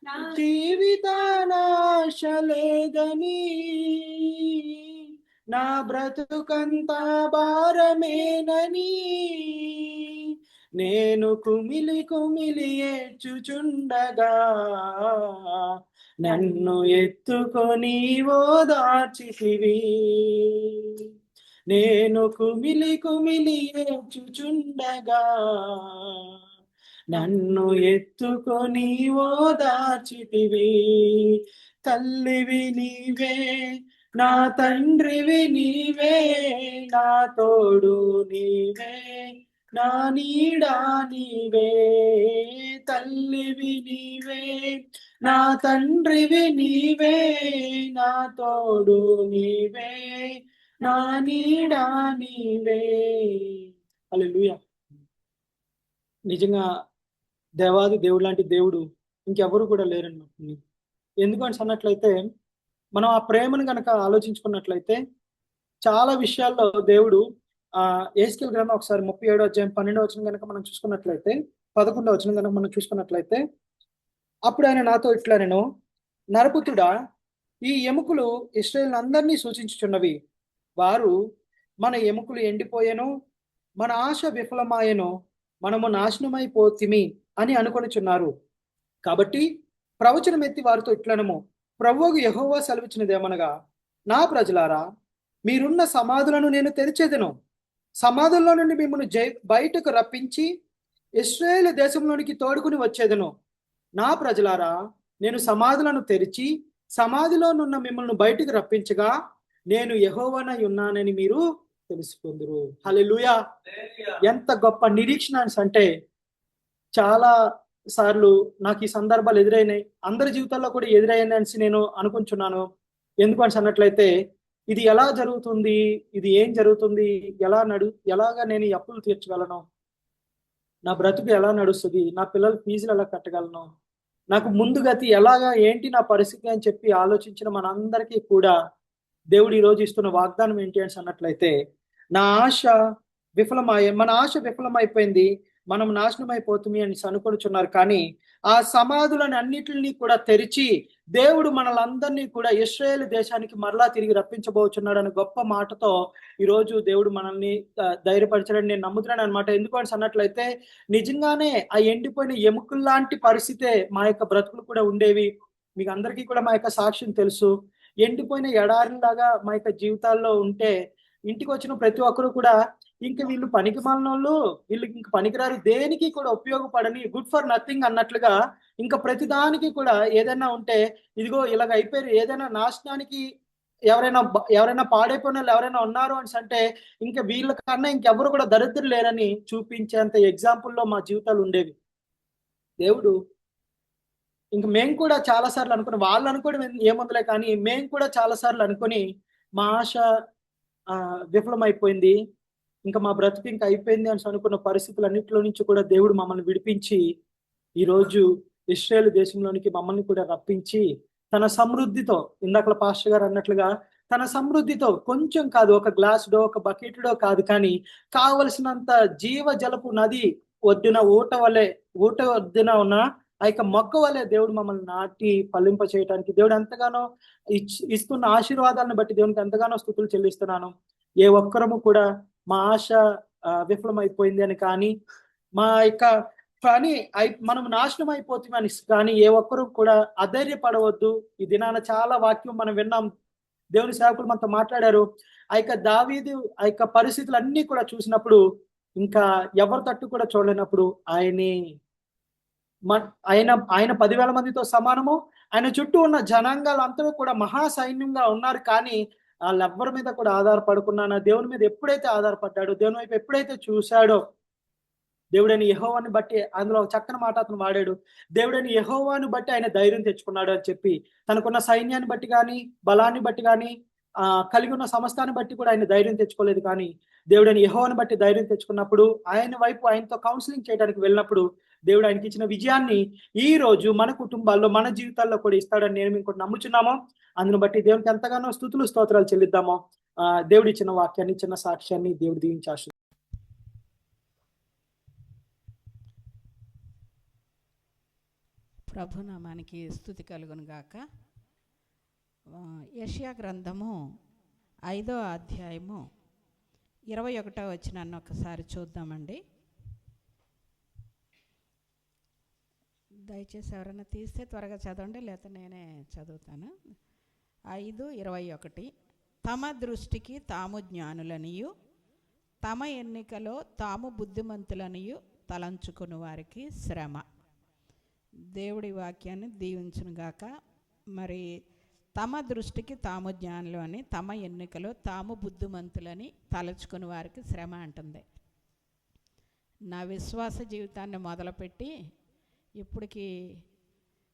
F: నా జీవితాన ఆశ లేదని నా బ్రతుకంత భారమేనని నేను కుమిలి కుమిలి ఏడ్చుచుండగా నన్ను ఎత్తుకొని ఓదార్చితివి నేను కుమిలి కుమిలి ఏడ్చుచుండగా నన్ను ఎత్తుకొని ఓదార్చితివి తల్లివి నీవే నా తండ్రివి నీవే నా తోడు నీవే నా నీడా నీవే తల్లివి నీవే నా తండ్రివి నీవే నా తోడు నీవే నా నీడా నీవే. హల్లెలూయా. నిజంగా దేవాది దేవుడు లాంటి దేవుడు ఇంకెవరు కూడా లేరన్నమాట. ఎందుకు అని అన్నట్లయితే మనం ఆ ప్రేమను గనక ఆలోచించుకున్నట్లయితే చాలా విషయాల్లో దేవుడు యెహెజ్కేలు గ్రంథం ఒకసారి 37వ అధ్యాయం 12వ వచనం కనుక మనం చూసుకున్నట్లయితే 11వ వచనం కనుక మనం చూసుకున్నట్లయితే అప్పుడు ఆయన నాతో ఇట్లా నేను నరపుతుడా ఈ ఎముకలు ఇశ్రాయేలు అందరినీ సూచించుచున్నవి వారు మన ఎముకలు ఎండిపోయెను మన ఆశ విఫలమాయెను మనము నాశనమైపోతిమి అని అనుకొనిచున్నారు కాబట్టి ప్రవచనం ఎత్తి వారితో ఇట్లనము ప్రభువుకు యెహోవా సెలవిచ్చినదేమనగా నా ప్రజలారా మీరున్న సమాధులను నేను తెరిచేదను సమాధుల్లో నుండి మిమ్మల్ని బయటకు రప్పించి ఇశ్రాయేలు దేశంలోనికి తోడుకుని వచ్చేదను నా ప్రజలారా నేను సమాధులను తెరిచి సమాధిలోనున్న మిమ్మల్ని బయటకు రప్పించగా నేను యెహోవానై ఉన్నానని మీరు తెలుసుకుందురు. హల్లెలూయా. ఎంత గొప్ప నిరీక్షణ అంటే చాలా సార్లు నాకు ఈ సందర్భాలు ఎదురైనాయి, అందరి జీవితాల్లో కూడా ఎదురయ్యాయి అనేసి నేను అనుకుంటున్నాను. ఎందుకు అని అన్నట్లయితే ఇది ఎలా జరుగుతుంది, ఇది ఏం జరుగుతుంది, ఎలాగా నేను ఈ అప్పులు తీర్చగలను, నా బ్రతుకు ఎలా నడుస్తుంది, నా పిల్లల ఫీజులు ఎలా కట్టగలను, నాకు ముందు గతి ఎలాగా, ఏంటి నా పరిస్థితి అని చెప్పి ఆలోచించిన మనందరికీ కూడా దేవుడు ఈరోజు ఇస్తున్న వాగ్దానం ఏంటి అని అన్నట్లయితే మన ఆశ విఫలమైపోయింది, మనం నాశనం అయిపోతుంది అని అనుకొనిచున్నారు. కానీ ఆ సమాధులను అన్నిటిని కూడా తెరిచి దేవుడు మనలందరినీ కూడా ఇశ్రాయేలు దేశానికి మరలా తిరిగి రప్పించబోచున్నాడు అనే గొప్ప మాటతో ఈరోజు దేవుడు మనల్ని ధైర్యపరచాలని నేను నమ్ముతున్నాను అనమాట. ఎందుకు అని అన్నట్లయితే నిజంగానే ఆ ఎండిపోయిన ఎముకల్లాంటి పరిస్థితే మా యొక్క బ్రతుకులు కూడా ఉండేవి. మీకు అందరికీ కూడా మా యొక్క సాక్ష్యం తెలుసు. ఎండిపోయిన ఎడారిలాగా మా యొక్క జీవితాల్లో ఉంటే ఇంటికి వచ్చిన ప్రతి ఒక్కరు కూడా ఇంక వీళ్ళు పనికి మాలినోళ్ళు, వీళ్ళకి ఇంక పనికిరారు, దేనికి కూడా ఉపయోగపడని, గుడ్ ఫర్ నథింగ్ అన్నట్లుగా ఇంకా ప్రతిదానికి కూడా ఏదైనా ఉంటే ఇదిగో ఇలాగ అయిపోయారు, ఏదైనా నాశనానికి ఎవరైనా పాడైపోయిన వాళ్ళు ఎవరైనా ఉన్నారు అని అంటే ఇంకా వీళ్ళకన్నా ఇంకెవరు కూడా దరిద్రులు లేరని చూపించేంత ఎగ్జాంపుల్లో మా జీవితాలు ఉండేవి. దేవుడు ఇంక మేము కూడా చాలా సార్లు అనుకుని, వాళ్ళు అనుకోవడం ఏముందిలే కానీ మేము కూడా చాలా సార్లు అనుకొని మా ఆశ విఫలమైపోయింది, ఇంకా మా బ్రతుకు ఇంకా అయిపోయింది అని అనుకున్న పరిస్థితులన్నింటిలో నుంచి కూడా దేవుడు మమ్మల్ని విడిపించి ఈరోజు ఇశ్రాయేలు దేశంలోనికి మమ్మల్ని కూడా రప్పించి తన సమృద్ధితో, ఇందాకల పాస్టర్ గారు అన్నట్లుగా తన సమృద్ధితో కొంచెం కాదు, ఒక గ్లాసుడో ఒక బకెట్డో కాదు, కానీ కావలసినంత జీవ జలపు నది ఒడ్డున ఊట ఒడ్డున ఉన్న ఆ యొక్క మొక్క వలె దేవుడు మమ్మల్ని నాటి ఫలింప చేయడానికి దేవుడు ఎంతగానో ఇస్తున్న ఆశీర్వాదాలను బట్టి దేవునికి ఎంతగానో స్తుతులు చెల్లిస్తున్నాను. ఏ ఒక్కరము కూడా మా ఆశ విఫలమైపోయింది అని కానీ, మా యొక్క పని మనం నాశనం అయిపోతామని కానీ ఏ ఒక్కరు కూడా అధైర్యపడవద్దు. ఈ దినాన చాలా వాక్యం మనం విన్నాం, దేవుని సేవకులు మనతో మాట్లాడారు. ఆ యొక్క దావీదు ఆ యొక్క పరిస్థితులు అన్ని కూడా చూసినప్పుడు ఇంకా ఎవరి తట్టు కూడా చూడలేనప్పుడు ఆయన 10,000 మందితో సమానము, ఆయన చుట్టూ ఉన్న జనాంగాలు అందరూ కూడా మహా సైన్యంగా ఉన్నారు. కానీ వాళ్ళెవ్వరి మీద కూడా ఆధారపడుకున్నాను, దేవుని మీద ఎప్పుడైతే ఆధారపడ్డాడో, దేవుని వైపు ఎప్పుడైతే చూశాడో, దేవుడని యెహోవాని బట్టి, అందులో చక్కని మాట అతను వాడాడు, దేవుడని యెహోవాని బట్టి ఆయన ధైర్యం తెచ్చుకున్నాడు అని చెప్పి, తనకున్న సైన్యాన్ని బట్టి కానీ బలాన్ని బట్టి కానీ కలిగి ఉన్న సమస్తాన్ని బట్టి కూడా ఆయన ధైర్యం తెచ్చుకోలేదు. కానీ దేవుడని యెహోవాని బట్టి ధైర్యం తెచ్చుకున్నప్పుడు, ఆయన వైపు ఆయనతో కౌన్సిలింగ్ చేయడానికి వెళ్ళినప్పుడు దేవుడు ఆయనకి ఇచ్చిన విజయాన్ని ఈ రోజు మన కుటుంబాల్లో మన జీవితాల్లో కూడా ఇస్తాడని నేను ఇంకోటి నమ్ముచున్నాము. అందును బట్టి దేవునికి ఎంతగానో స్తుతులు స్తోత్రాలు చెల్లిద్దాము. దేవుడు ఇచ్చిన వాక్యాన్ని, చిన్న సాక్ష్యాన్ని దేవుడు దీవించి
G: ప్రభునామానికి స్తుతి కలుగును గాక. యెషయా గ్రంథము 5వ అధ్యాయము 21వ వచనాన్ని ఒకసారి చూద్దామండి. దయచేసి ఎవరైనా తీస్తే త్వరగా చదవండి, లేకపోతే నేనే చదువుతాను. 5:21 తమ దృష్టికి తాము జ్ఞానులనియు తమ ఎన్నికలో తాము బుద్ధిమంతులనియు తలంచుకుని వారికి శ్రమ. దేవుడి వాక్యాన్ని దీవించునుగాక. మరి తమ దృష్టికి తాము జ్ఞానులు అని, తమ ఎన్నికలో తాము బుద్ధిమంతులని తలంచుకుని వారికి శ్రమ అంటుంది. నా విశ్వాస జీవితాన్ని మొదలుపెట్టి ఇప్పటికి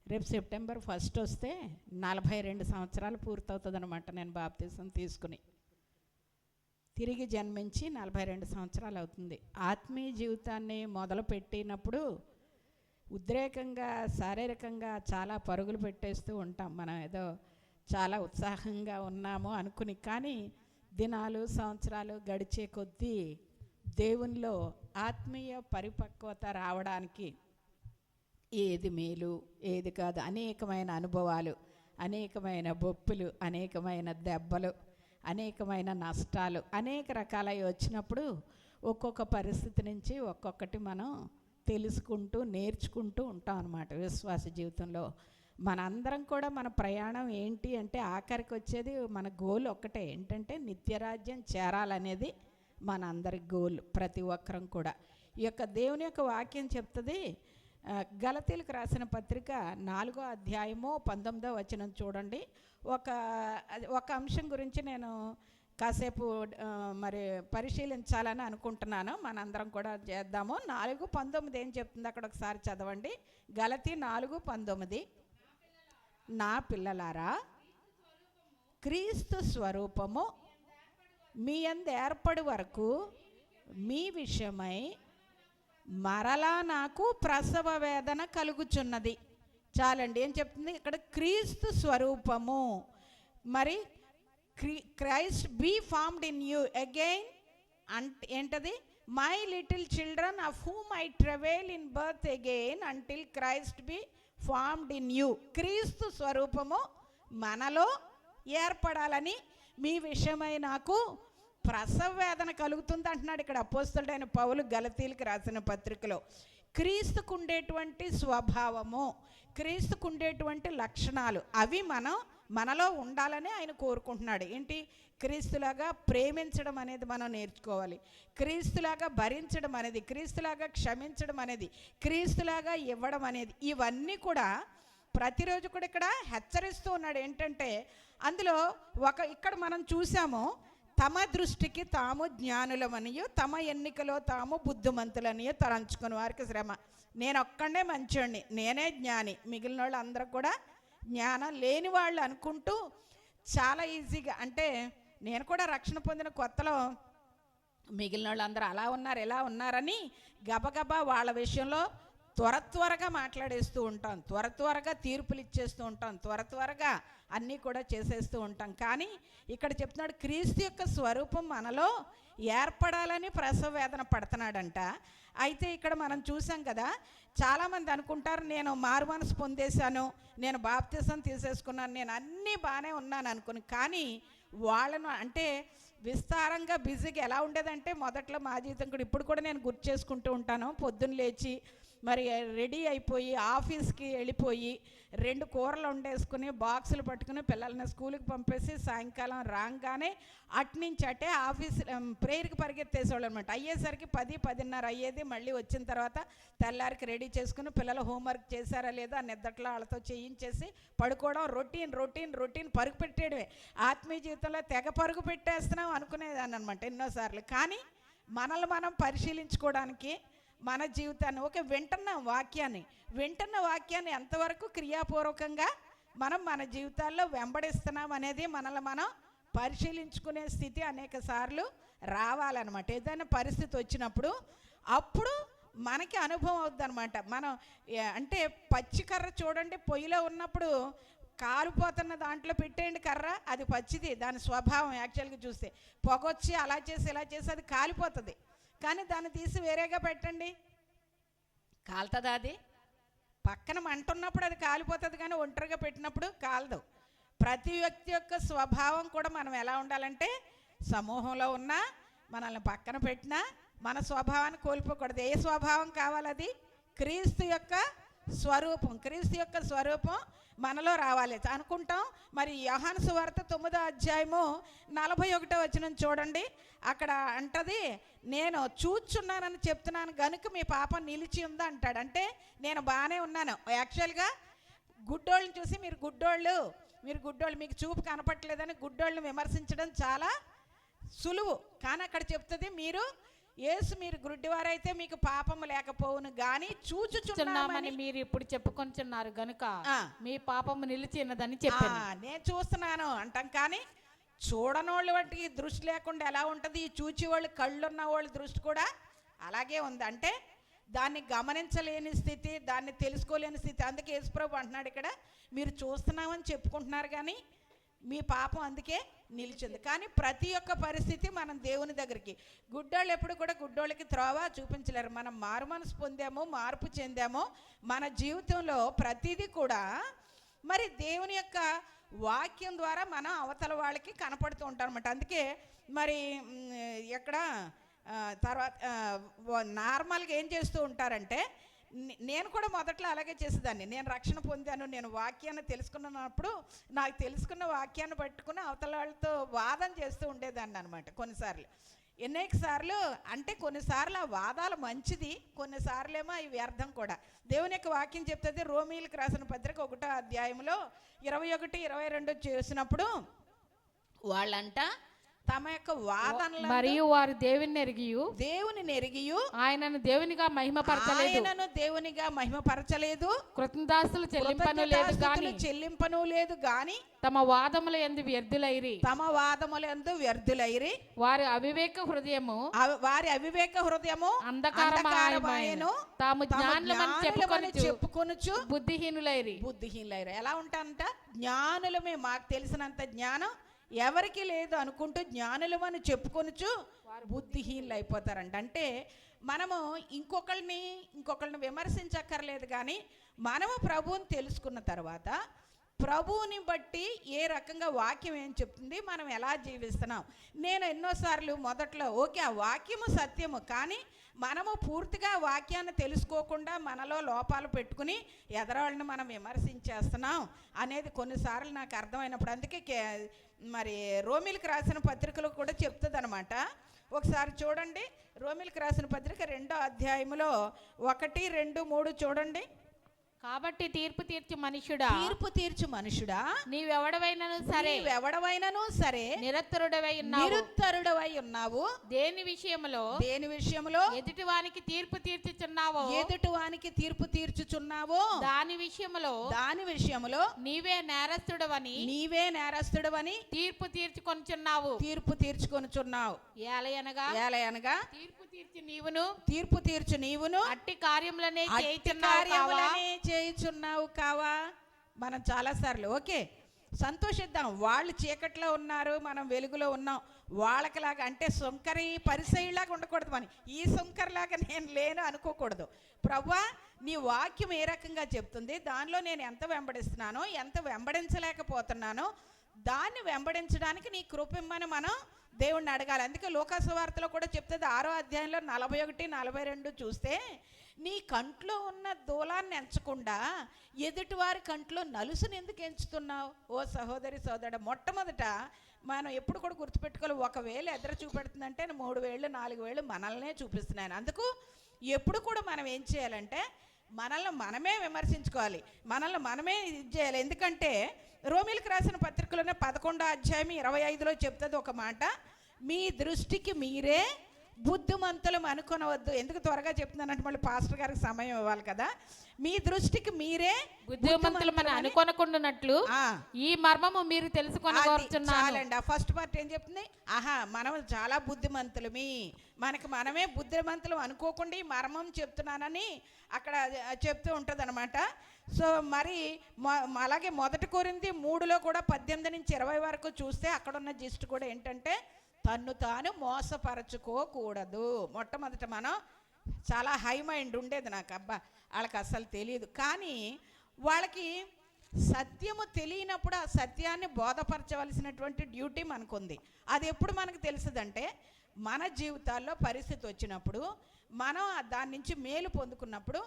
G: రేపు సెప్టెంబర్ 1 వస్తే 42 సంవత్సరాలు పూర్తవుతుంది అనమాట. నేను బాప్తిసం తీసుకుని తిరిగి జన్మించి 42 సంవత్సరాలు అవుతుంది. ఆత్మీయ జీవితాన్ని మొదలుపెట్టినప్పుడు ఉద్రేకంగా, శారీరకంగా చాలా పరుగులు పెట్టేస్తూ ఉంటాం. మనం ఏదో చాలా ఉత్సాహంగా ఉన్నాము అనుకుని, కానీ దినాలు సంవత్సరాలు గడిచే కొద్దీ దేవునిలో ఆత్మీయ పరిపక్వత రావడానికి ఏది మేలు ఏది కాదు, అనేకమైన అనుభవాలు, అనేకమైన బొప్పులు, అనేకమైన దెబ్బలు, అనేకమైన నష్టాలు, అనేక రకాలవి వచ్చినప్పుడు ఒక్కొక్క పరిస్థితి నుంచి ఒక్కొక్కటి మనం తెలుసుకుంటూ నేర్చుకుంటూ ఉంటాం అన్నమాట. విశ్వాస జీవితంలో మనందరం కూడా మన ప్రయాణం ఏంటి అంటే ఆఖరికి వచ్చేది మన గోల్ ఒక్కటే, ఏంటంటే నిత్యరాజ్యం చేరాలనేది మన అందరి గోల్, ప్రతి ఒక్కరం కూడా. ఈ యొక్క దేవుని యొక్క వాక్యం చెప్తుంది. గలతీలకు రాసిన పత్రిక 4వ అధ్యాయము 19వ వచనం చూడండి. ఒక అంశం గురించి నేను కాసేపు మరి పరిశీలించాలని అనుకుంటున్నాను. మనందరం కూడా చేద్దాము. 4:19 ఏం చెప్తుంది అక్కడ ఒకసారి చదవండి. గలతీ 4:19, నా పిల్లలారా, క్రీస్తు స్వరూపము మీ యందు ఏర్పడు వరకు మీ విషయమై మరలా నాకు ప్రసవ వేదన కలుగుచున్నది. చాలండి. ఏం చెప్తుంది ఇక్కడ? క్రీస్తు స్వరూపము, మరి Christ be formed in you again అంటే ఏంటది? My little children of whom I travail in birth again until Christ be formed in you. క్రీస్తు స్వరూపము మనలో ఏర్పడాలని మీ విషయమై నాకు ప్రసవ వేదన కలుగుతుంది అంటున్నాడు ఇక్కడ అపోస్తలుడైన పౌలు గలతీలకు రాసిన పత్రికలో. క్రీస్తుకు ఉండేటువంటి స్వభావము, క్రీస్తుకు ఉండేటువంటి లక్షణాలు అవి మనలో ఉండాలని ఆయన కోరుకుంటున్నాడు. ఏంటి? క్రీస్తులాగా ప్రేమించడం అనేది మనం నేర్చుకోవాలి, క్రీస్తులాగా భరించడం అనేది, క్రీస్తులాగా క్షమించడం అనేది, క్రీస్తులాగా ఇవ్వడం అనేది, ఇవన్నీ కూడా ప్రతిరోజు కూడా ఇక్కడ హెచ్చరిస్తూ ఉన్నాడు. ఏంటంటే అందులో ఇక్కడ మనం చూసాము, తమ దృష్టికి తాము జ్ఞానులమనియో తమ ఎన్నికలో తాము బుద్ధిమంతులనియో తలంచుకుని వారికి శ్రమ. నేను ఒక్కడే మంచోడిని, నేనే జ్ఞాని, మిగిలిన వాళ్ళు అందరూ కూడా జ్ఞానం లేని వాళ్ళు అనుకుంటూ చాలా ఈజీగా, అంటే నేను కూడా రక్షణ పొందిన కొత్తలో మిగిలిన వాళ్ళు అందరూ అలా ఉన్నారు ఇలా ఉన్నారని గబగబా వాళ్ళ విషయంలో త్వరగా మాట్లాడేస్తూ ఉంటాం, త్వరగా తీర్పులు ఇచ్చేస్తూ ఉంటాం, త్వరగా అన్నీ కూడా చేసేస్తూ ఉంటాం. కానీ ఇక్కడ చెప్తున్నాడు క్రీస్తు యొక్క స్వరూపం మనలో ఏర్పడాలని ప్రసవ వేదన పడుతున్నాడంట. అయితే ఇక్కడ మనం చూసాం కదా, చాలామంది అనుకుంటారు నేను మారు మనసు పొందేశాను, నేను బాప్తిసం తీసేసుకున్నాను, నేను అన్నీ బాగానే ఉన్నాను అనుకుని. కానీ వాళ్ళను అంటే విస్తారంగా బిజీగా ఎలా ఉండేదంటే, మొదట్లో మా జీవితం కూడా ఇప్పుడు కూడా నేను గుర్తు చేసుకుంటూ ఉంటాను. పొద్దున్న లేచి మరి రెడీ అయిపోయి ఆఫీస్కి వెళ్ళిపోయి 2 కూరలు వండేసుకుని బాక్సులు పట్టుకుని పిల్లల్ని స్కూల్కి పంపేసి సాయంకాలం రాగానే అట్నుంచి అటే ఆఫీస్ ప్రేయర్కి పరిగెత్తేసేవాళ్ళు అనమాట. అయ్యేసరికి 10-10:30 అయ్యేది. మళ్ళీ వచ్చిన తర్వాత తెల్లారికి రెడీ చేసుకుని పిల్లలు హోంవర్క్ చేశారా లేదా నిద్దట్లో వాళ్ళతో చేయించేసి పడుకోవడం, రొటీన్ పరుగు పెట్టేయడమే. ఆత్మీయ జీవితంలో తెగ పరుగు పెట్టేస్తున్నాం అనుకునేదాన్ని అనమాట ఎన్నోసార్లు. కానీ మనల్ని మనం పరిశీలించుకోవడానికి మన జీవితాన్ని వింటున్న వాక్యాన్ని ఎంతవరకు క్రియాపూర్వకంగా మనం మన జీవితాల్లో వెంబడిస్తున్నాం అనేది మనల్ని మనం పరిశీలించుకునే స్థితి అనేక సార్లు రావాలన్నమాట. ఏదైనా పరిస్థితి వచ్చినప్పుడు అప్పుడు మనకి అనుభవం అవుద్ది అనమాట. మనం అంటే పచ్చి కర్ర చూడండి, పొయ్యిలో ఉన్నప్పుడు కాలిపోతున్న దాంట్లో పెట్టేయండి కర్ర, అది పచ్చిది, దాని స్వభావం యాక్చువల్గా చూస్తే పొగొచ్చి అలా చేసి ఇలా చేసి అది కాలిపోతుంది. కానీ దాన్ని తీసి వేరేగా పెట్టండి, కాలుతుందా? అది పక్కన మంట ఉన్నప్పుడు అది కాలిపోతుంది, కానీ ఒంటరిగా పెట్టినప్పుడు కాలదు. ప్రతి వ్యక్తి యొక్క స్వభావం కూడా మనం ఎలా ఉండాలంటే, సమూహంలో ఉన్నా మనల్ని పక్కన పెట్టినా మన స్వభావాన్ని కోల్పోకూడదు. ఏ స్వభావం కావాలి? అది క్రీస్తు యొక్క స్వరూపం మనలో రావాలి అనుకుంటాం. మరి యోహాను సువార్త 9వ అధ్యాయము 41వ వచనం చూడండి. అక్కడ అంటది, నేను చూచున్నానని చెప్తున్నాను గనుక మీ పాపం నిలిచి ఉందా అంటాడు. అంటే నేను బాగానే ఉన్నాను. యాక్చువల్గా గుడ్డోళ్ళని చూసి మీరు గుడ్డోళ్ళు మీకు చూపు కనపట్లేదని గుడ్డోళ్ళని విమర్శించడం చాలా సులువు. కానీ అక్కడ చెప్తుంది, మీరు గుడ్డివారైతే మీకు పాపము లేకపోవును గాని చూచుచున్నామని
C: మీరు ఇప్పుడు చెప్పుకొనిచున్నారు గనుక మీ పాపము నిలిచినదని చెప్పాను.
G: నేను చూస్తున్నాను అంటాం, కానీ చూడనోళ్ళు వాటికి దృష్టి లేకుండా ఎలా ఉంటుంది? ఈ చూచేవాళ్ళు కళ్ళున్న వాళ్ళ దృష్టి కూడా అలాగే ఉంది. అంటే దాన్ని గమనించలేని స్థితి, దాన్ని తెలుసుకోలేని స్థితి. అందుకే యేసుప్రభు అంటున్నాడు ఇక్కడ, మీరు చూస్తున్నామని చెప్పుకుంటున్నారు కానీ మీ పాపం అందుకే నిలిచింది. కానీ ప్రతి ఒక్క పరిస్థితి మనం దేవుని దగ్గరికి, గుడ్డోళ్ళు ఎప్పుడు కూడా గుడ్డోళ్ళకి త్రోవ చూపించలేరు. మనం మారు మనసు పొందామో, మార్పు చెందామో, మన జీవితంలో ప్రతిదీ కూడా మరి దేవుని యొక్క వాక్యం ద్వారా మనం అవతల వాళ్ళకి కనపడుతూ ఉంటాం అన్నమాట. అందుకే మరి ఎక్కడ తర్వాత నార్మల్గా ఏం చేస్తూ ఉంటారంటే, నేను కూడా మొదట్లో అలాగే చేసేదాన్ని. నేను రక్షణ పొందాను, నేను వాక్యాన్ని తెలుసుకున్నప్పుడు నాకు తెలుసుకున్న వాక్యాన్ని పట్టుకుని అవతల వాళ్ళతో వాదన చేస్తూ ఉండేదాన్ని అనమాట. కొన్నిసార్లు అనేక సార్లు అంటే కొన్నిసార్లు ఆ వాదాలు మంచిది, కొన్నిసార్లు ఏమో అవి వ్యర్థం కూడా. దేవుని యొక్క వాక్యం చెప్తుంది, రోమీయులకు రాసిన పత్రిక 1వ అధ్యాయంలో 21, 22 చేసినప్పుడు వాళ్ళంట తమ యొక్క వాదనలు
C: మరియు వారు దేవుని ఎరిగియు ఆయనను దేవునిగా మహిమపరచలేదు, కృతజ్ఞతాస్తులు
G: చెల్లింపను లేదు గాని
C: తమ వాదముల యందు వ్యర్థులైరి వారి అవివేక హృదయము అంధకారమాయెను, తాము జ్ఞానులమని చెప్పుకొనుచు బుద్ధిహీనులైరి.
G: ఎలా ఉంటారంట? జ్ఞానులమే, మాకు తెలిసినంత జ్ఞానం ఎవరికి లేదు అనుకుంటూ జ్ఞానులమని చెప్పుకొనుచు బుద్ధిహీనులు అయిపోతారంట. అంటే మనము ఇంకొకళ్ళని విమర్శించక్కర్లేదు, కానీ మనము ప్రభువుని తెలుసుకున్న తర్వాత ప్రభువుని బట్టి ఏ రకంగా వాక్యం ఏం చెప్తుంది, మనం ఎలా జీవిస్తున్నాం. నేను ఎన్నోసార్లు మొదట్లో ఓకే ఆ వాక్యము సత్యము, కానీ మనము పూర్తిగా వాక్యాన్ని తెలుసుకోకుండా మనలో లోపాలు పెట్టుకుని ఎదరవాళ్ళని మనం విమర్శించేస్తున్నాం అనేది కొన్నిసార్లు నాకు అర్థమైనప్పుడు, అందుకే మరి రోమిలకు రాసిన పత్రికలో కూడా చెప్తుంది అనమాట. ఒకసారి చూడండి, రోమిలకు రాసిన పత్రిక 2వ అధ్యాయంలో 1, 2, 3 చూడండి.
C: కాబట్టి తీర్పు తీర్చు మనుషుడా నీవెవడవైనను సరే నిరత్తరుడవై ఉన్నావు. దేని విషయములో ఎదుటివానికి తీర్పు తీర్చుచున్నావో దాని విషయములో నీవే నేరస్తుడవని తీర్పు తీర్చుకొనుచున్నావు. ఏలయనగా తీర్పు తీర్చు నీవును అట్టి కార్యములనే చేయుచున్నావు కావా. మనం చాలాసార్లు ఓకే సంతోషిద్దాం, వాళ్ళు చీకట్లో ఉన్నారు, మనం వెలుగులో ఉన్నాం, వాళ్ళకిలాగా అంటే సుంకరి పరిసయ్యలాగా ఉండకూడదు. మనం ఈ సుంకరిలాగా నేను లేను అనుకోకూడదు. ప్రభువా నీ వాక్యం ఏ రకంగా చెప్తుంది, దానిలో నేను ఎంత వెంబడిస్తున్నానో, ఎంత వెంబడించలేకపోతున్నానో, దాన్ని వెంబడించడానికి నీ కృపమ్మని మనం దేవుణ్ణి అడగాలి. అందుకే లోకాసు వార్తలో కూడా చెప్తుంది 6వ అధ్యాయంలో 41, 42 చూస్తే, నీ కంట్లో ఉన్న దూలాన్ని ఎంచకుండా ఎదుటివారి కంట్లో నలుసుని ఎందుకు ఎంచుతున్నావు? ఓ సహోదరి సోదరుడు, మొట్టమొదట మనం ఎప్పుడు కూడా గుర్తుపెట్టుకోవాలి, ఒకవేళ ఎదురు చూపెడుతుందంటే 3 వేళ్ళు 4 వేళ్ళు మనల్నే చూపిస్తున్నాను. అందుకు ఎప్పుడు కూడా మనం ఏం చేయాలంటే మనల్ని మనమే విమర్శించుకోవాలి, మనల్ని మనమే ఇది చేయాలి. ఎందుకంటే రోమిలకు రాసిన పత్రికలోనే 11వ అధ్యాయం 25లో చెప్తుంది ఒక మాట, మీ దృష్టికి మీరే బుద్ధిమంతులం అనుకోనవద్దు. ఎందుకు త్వరగా చెప్తున్నానంటే మళ్ళీ పాస్టర్ గారికి సమయం ఇవ్వాలి కదా. మీ దృష్టికి మీరే బుద్ధిమంతులమని అనుకొనకుండానట్లు ఈ మర్మము మీరు తెలుసుకొనగోరుచున్నారండి.
G: ఆ ఫస్ట్ పార్ట్ ఏం చెప్తుంది? మనం చాలా బుద్ధిమంతులమి, మనమే బుద్ధిమంతులు అనుకోకుండా ఈ మర్మం చెప్తున్నానని అక్కడ చెప్తూ ఉంటుంది అనమాట. సో మరి అలాగే 1 కొరింథీ 3లో కూడా 18 నుంచి 20 వరకు చూస్తే అక్కడున్న జిస్ట్ కూడా ఏంటంటే తన్ను తాను మోసపరచుకోకూడదు. మొట్టమొదట మనం చాలా హై మైండ్ ఉండేది నాకు, అబ్బా వాళ్ళకి అస్సలు తెలియదు, కానీ వాళ్ళకి సత్యము తెలియనప్పుడు ఆ సత్యాన్ని బోధపరచవలసినటువంటి డ్యూటీ మనకుంది. అది ఎప్పుడు మనకు తెలుస్తుందంటే మన జీవితాల్లో పరిస్థితి వచ్చినప్పుడు, మనం దాని నుంచి మేలు పొందుకున్నప్పుడు,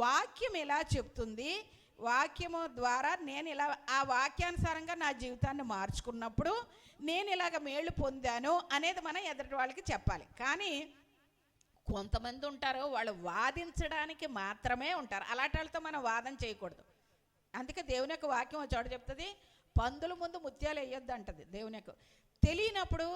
G: వాక్యం ఎలా చెప్తుంది, వాక్యము ద్వారా నేను ఇలా ఆ వాక్యానుసారంగా నా జీవితాన్ని మార్చుకున్నప్పుడు నేను ఇలాగ మేలు పొందాను అనేది మనం ఎదుటి వాళ్ళకి చెప్పాలి. కానీ కొంతమంది ఉంటారు, వాళ్ళు వాదించడానికి మాత్రమే ఉంటారు. అలాంటి వాళ్ళతో మనం వాదన చేయకూడదు. అందుకే దేవుని యొక్క వాక్యం ఒక చోట చెప్తుంది, పందుల ముందు ముత్యాలు వేయొద్దు అంటది. దేవుని యొక్క తెలియనప్పుడు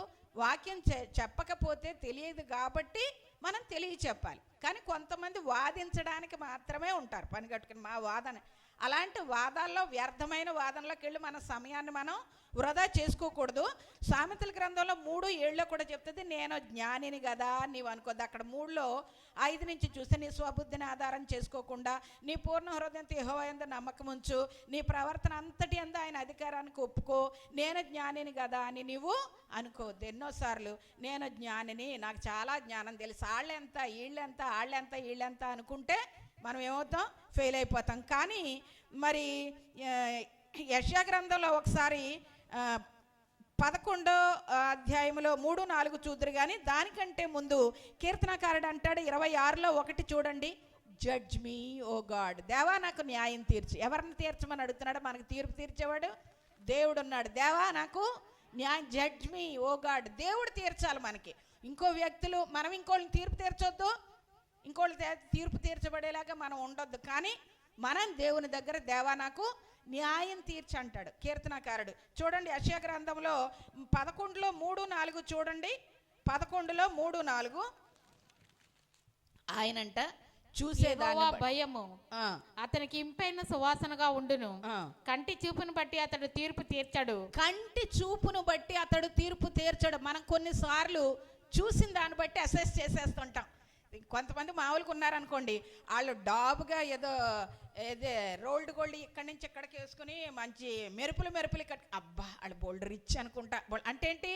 G: వాక్యం చెప్పకపోతే తెలియదు కాబట్టి మనం తెలియ చెప్పాలి. కానీ కొంతమంది వాదించడానికి మాత్రమే ఉంటారు, పని కట్టుకుని మా వాదన అలాంటి వాదాల్లో, వ్యర్థమైన వాదనలోకి వెళ్ళి మన సమయాన్ని మనం వృధా చేసుకోకూడదు. సామెతల గ్రంథంలో 3:7 కూడా చెప్తుంది, నేను జ్ఞానిని కదా నీవు అనుకోద్దు. అక్కడ 3:5 నుంచి చూస్తే, నీ స్వబుద్ధిని ఆధారం చేసుకోకుండా నీ పూర్ణ హృదయంతో యెహోవా యందు నమ్మకం ఉంచు, నీ ప్రవర్తన అంతటి యందు ఆయన అధికారానికి ఒప్పుకో, నేను జ్ఞానిని కదా అని నీవు అనుకోవద్దు. ఎన్నోసార్లు నేను జ్ఞానిని, నాకు చాలా జ్ఞానం తెలుసు, వాళ్ళెంత వీళ్ళెంత వాళ్ళెంత వీళ్ళెంత అనుకుంటే మనం ఏమవుతాం, ఫెయిల్ అయిపోతాం. కానీ మరి యెషయా గ్రంథంలో ఒకసారి 11వ అధ్యాయంలో 3-4 చూద్దరు. కానీ దానికంటే ముందు కీర్తనకారుడు అంటాడు 26లో 1 చూడండి, జడ్జ్ మీ ఓ గాడ్, దేవా నాకు న్యాయం తీర్చు. ఎవరిని తీర్చమని అడుగుతున్నాడు? మనకు తీర్పు తీర్చేవాడు దేవుడు ఉన్నాడు. దేవా నాకు న్యాయం, జడ్జ్ మీ ఓ గాడ్, దేవుడు తీర్చాలి మనకి. ఇంకో వ్యక్తులు, మనం ఇంకోళ్ళని తీర్పు తీర్చొద్దు, ఇంకోళ్ళు తీర్పు తీర్చబడేలాగా మనం ఉండొద్దు. కానీ మనం దేవుని దగ్గర దేవా నాకు న్యాయం తీర్చి అంటాడు కీర్తనకారుడు. చూడండి యెషయా గ్రంథంలో 11లో 3-4 చూడండి. 11లో 3-4 ఆయనంట చూసేదాన్ని
C: యెహోవా భయము అతనికి ఇంపైన సువాసనగా ఉండును, కంటి చూపును బట్టి అతడు తీర్పు తీర్చాడు.
G: కంటి చూపును బట్టి అతడు తీర్పు తీర్చాడు. మనం కొన్నిసార్లు చూసిన దాన్ని బట్టి అసెస్ చేసేస్తుంటాం. కొంతమంది మామూలుగా ఉన్నారనుకోండి, వాళ్ళు డాబుగా ఏదో రోల్డ్ గోల్డ్ ఇక్కడి నుంచి ఇక్కడికి వేసుకుని మంచి మెరుపులు అబ్బా వాళ్ళు బోల్డ్ రిచ్ అనుకుంటా. అంటే ఏంటి?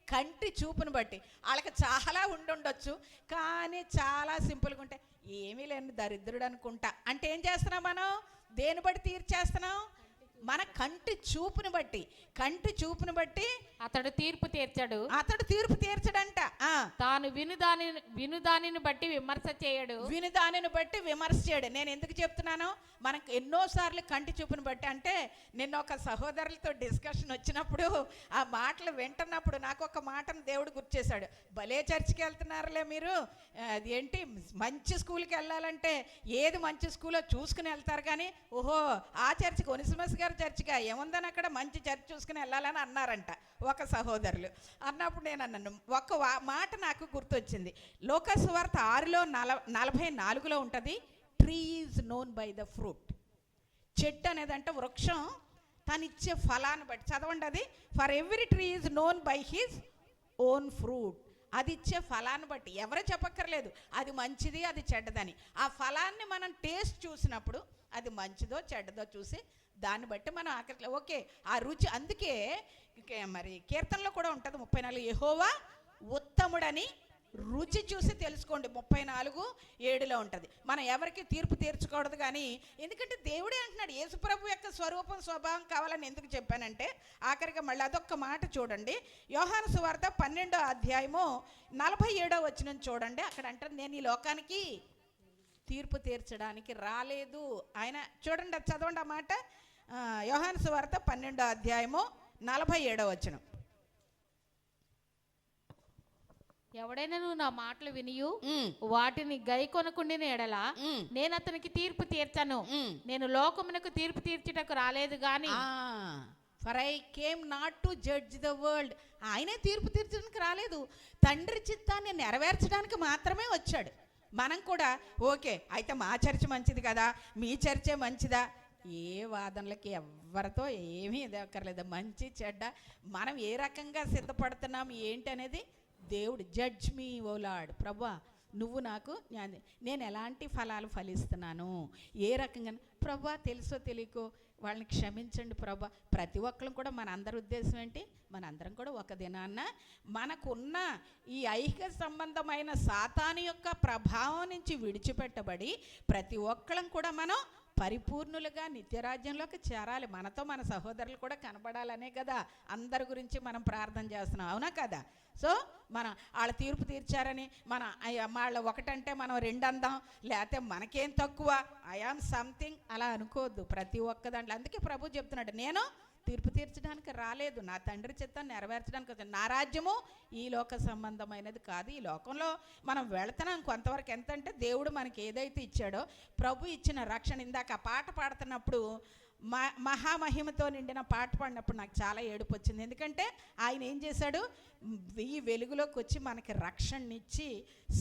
G: కంటి చూపును బట్టి వాళ్ళకి చాలా ఉండొచ్చు, కానీ చాలా సింపుల్గా ఉంటాయి. ఏమీ లేని దరిద్రుడు అనుకుంటా. అంటే ఏం చేస్తున్నాం మనం? దేని బట్టి తీర్చేస్తున్నాం? మన కంటి చూపును బట్టి. కంటి చూపును బట్టి
C: అతడు తీర్పు తీర్చాడు.
G: అతడు తీర్పు తీర్చడంట.
C: తాను వినుదానిని బట్టి విమర్శ చేయడు.
G: వినుదానిని బట్టి విమర్శ చేయడు. నేను ఎందుకు చెప్తున్నాను? మనకు ఎన్నోసార్లు కంటి చూపును బట్టి. అంటే నిన్న ఒక సహోదరులతో డిస్కషన్ వచ్చినప్పుడు ఆ మాటలు వింటున్నప్పుడు నాకు ఒక మాటను దేవుడు గుర్తు చేశాడు. భలే చర్చికి వెళ్తున్నారులే మీరు, ఏంటి మంచి స్కూల్కి వెళ్ళాలంటే ఏది మంచి స్కూల్లో చూసుకుని వెళ్తారు, కానీ ఓహో ఆ చర్చికి ఒనిసిమస్ గారు చర్చిగా ఏముందని అక్కడ మంచి చర్చ్ చూసుకుని వెళ్ళాలని అన్నారంట ఒక సహోదరులు. అన్నప్పుడు నేను అన్నాను, ఒక మాట నాకు గుర్తొచ్చింది. లోకాసు వార్త 6:44 ఉంటుంది, tree is known by the fruit. చెట్టు అనేదంటే వృక్షం తనిచ్చే ఫలాన్ని బట్టి. చదవండి అది, for every tree is known by his own fruit. అది ఇచ్చే ఫలాన్ని బట్టి. ఎవరో చెప్పక్కర్లేదు అది మంచిది అది చెడ్డదని. ఆ ఫలాన్ని మనం టేస్ట్ చూసినప్పుడు అది మంచిదో చెడ్డదో చూసి దాన్ని బట్టి మనం ఆఖరికి ఓకే ఆ రుచి. అందుకే మరి కీర్తనలో కూడా ఉంటుంది 34, యెహోవా ఉత్తముడని రుచి చూసి తెలుసుకోండి. 34:7 ఉంటుంది. మనం ఎవరికి తీర్పు తీర్చకూడదు. కానీ ఎందుకంటే దేవుడే అంటున్నాడు, యేసుప్రభు యొక్క స్వరూపం స్వభావం కావాలని ఎందుకు చెప్పానంటే ఆఖరిగా మళ్ళీ అదొక్క మాట చూడండి. యోహాను సువార్త 12వ అధ్యాయము 47వ వచనం చూడండి. అక్కడ అంటారు, నేను ఈ లోకానికి తీర్పు తీర్చడానికి రాలేదు ఆయన. చూడండి అది చదవండి ఆ మాట. యోహాను సువార్త 12వ అధ్యాయము 47వ వచనం.
C: ఎవడైనా నువ్వు నా మాటలు వినియు వాటిని గై కొనకుండిన ఎడల నేను అతనికి తీర్పు తీర్చను. నేను లోకమునకు తీర్పు తీర్చుటకు రాలేదు గాని,
G: for I came not to judge the world. ఆయనే తీర్పు తీర్చడానికి రాలేదు, తండ్రి చిత్తాన్ని నెరవేర్చడానికి మాత్రమే వచ్చాడు. మనం కూడా ఓకే అయితే మా చర్చ్ మంచిది కదా, మీ చర్చే మంచిదా, ఏ వాదనలకి ఎవరితో ఏమీ ఎదక్కర్లేదు. మంచి చెడ్డ మనం ఏ రకంగా సిద్ధపడుతున్నాం ఏంటి అనేది దేవుడు. జడ్జ్ మీ ఓ లార్డ్, ప్రభువా నువ్వు నాకు నేను ఎలాంటి ఫలాలు ఫలిస్తున్నాను, ఏ రకంగా ప్రభువా తెలుసో తెలియకో వాళ్ళని క్షమించండి ప్రభువా. ప్రతి ఒక్కరు కూడా మన అందరి ఉద్దేశం ఏంటి? మనందరం కూడా ఒక దినాన్న మనకున్న ఈ ఐహిక సంబంధమైన సాతాను యొక్క ప్రభావం నుంచి విడిచిపెట్టబడి ప్రతి ఒక్కరం కూడా మనం పరిపూర్ణులుగా నిత్యరాజ్యంలోకి చేరాలి. మనతో మన సహోదరులు కూడా కనబడాలనే కదా అందరి గురించి మనం ప్రార్థన చేస్తున్నాం, అవునా కదా? సో మనం వాళ్ళ తీర్పు తీర్చారని వాళ్ళ ఒకటంటే మనం 2 అందాం, లేకపోతే మనకేం తక్కువ, ఐ ఆమ్ సంథింగ్ అలా అనుకోవద్దు ప్రతి ఒక్క దాంట్లో. అందుకే ప్రభు చెప్తున్నాడు, నేను తీర్పు తీర్చడానికి రాలేదు, నా తండ్రి చిత్తాన్ని నెరవేర్చడానికి వచ్చాను. నా రాజ్యము ఈ లోక సంబంధమైనది కాదు. ఈ లోకంలో మనం వెళుతున్నాం కొంతవరకు. ఎంతంటే దేవుడు మనకి ఏదైతే ఇచ్చాడో, ప్రభు ఇచ్చిన రక్షణ. ఇందాక ఆ పాట పాడుతున్నప్పుడు మహామహిమతో నిండిన పాట పాడినప్పుడు నాకు చాలా ఏడుపు వచ్చింది. ఎందుకంటే ఆయన ఏం చేశాడు? ఈ వెలుగులోకి వచ్చి మనకి రక్షణనిచ్చి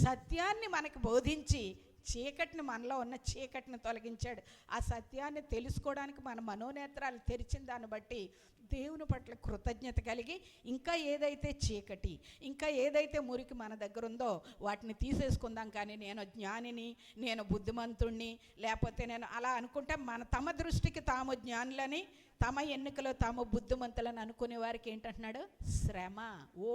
G: సత్యాన్ని మనకి బోధించి చీకటిని, మనలో ఉన్న చీకటిని తొలగించాడు. ఆ సత్యాన్ని తెలుసుకోవడానికి మన మనోనేత్రాలు తెరిచిన దాన్ని బట్టి దేవుని పట్ల కృతజ్ఞత కలిగి ఇంకా ఏదైతే చీకటి, ఇంకా ఏదైతే మురికి మన దగ్గర ఉందో వాటిని తీసేసుకుందాం. కానీ నేను జ్ఞానిని, నేను బుద్ధిమంతుణ్ణి, లేకపోతే నేను అలా అనుకుంటే తమ దృష్టికి తాము జ్ఞానులని, తమ ఎన్నికలో తాము బుద్ధిమంతులని అనుకునే వారికి ఏంటంటున్నాడు? శ్రమ. ఓ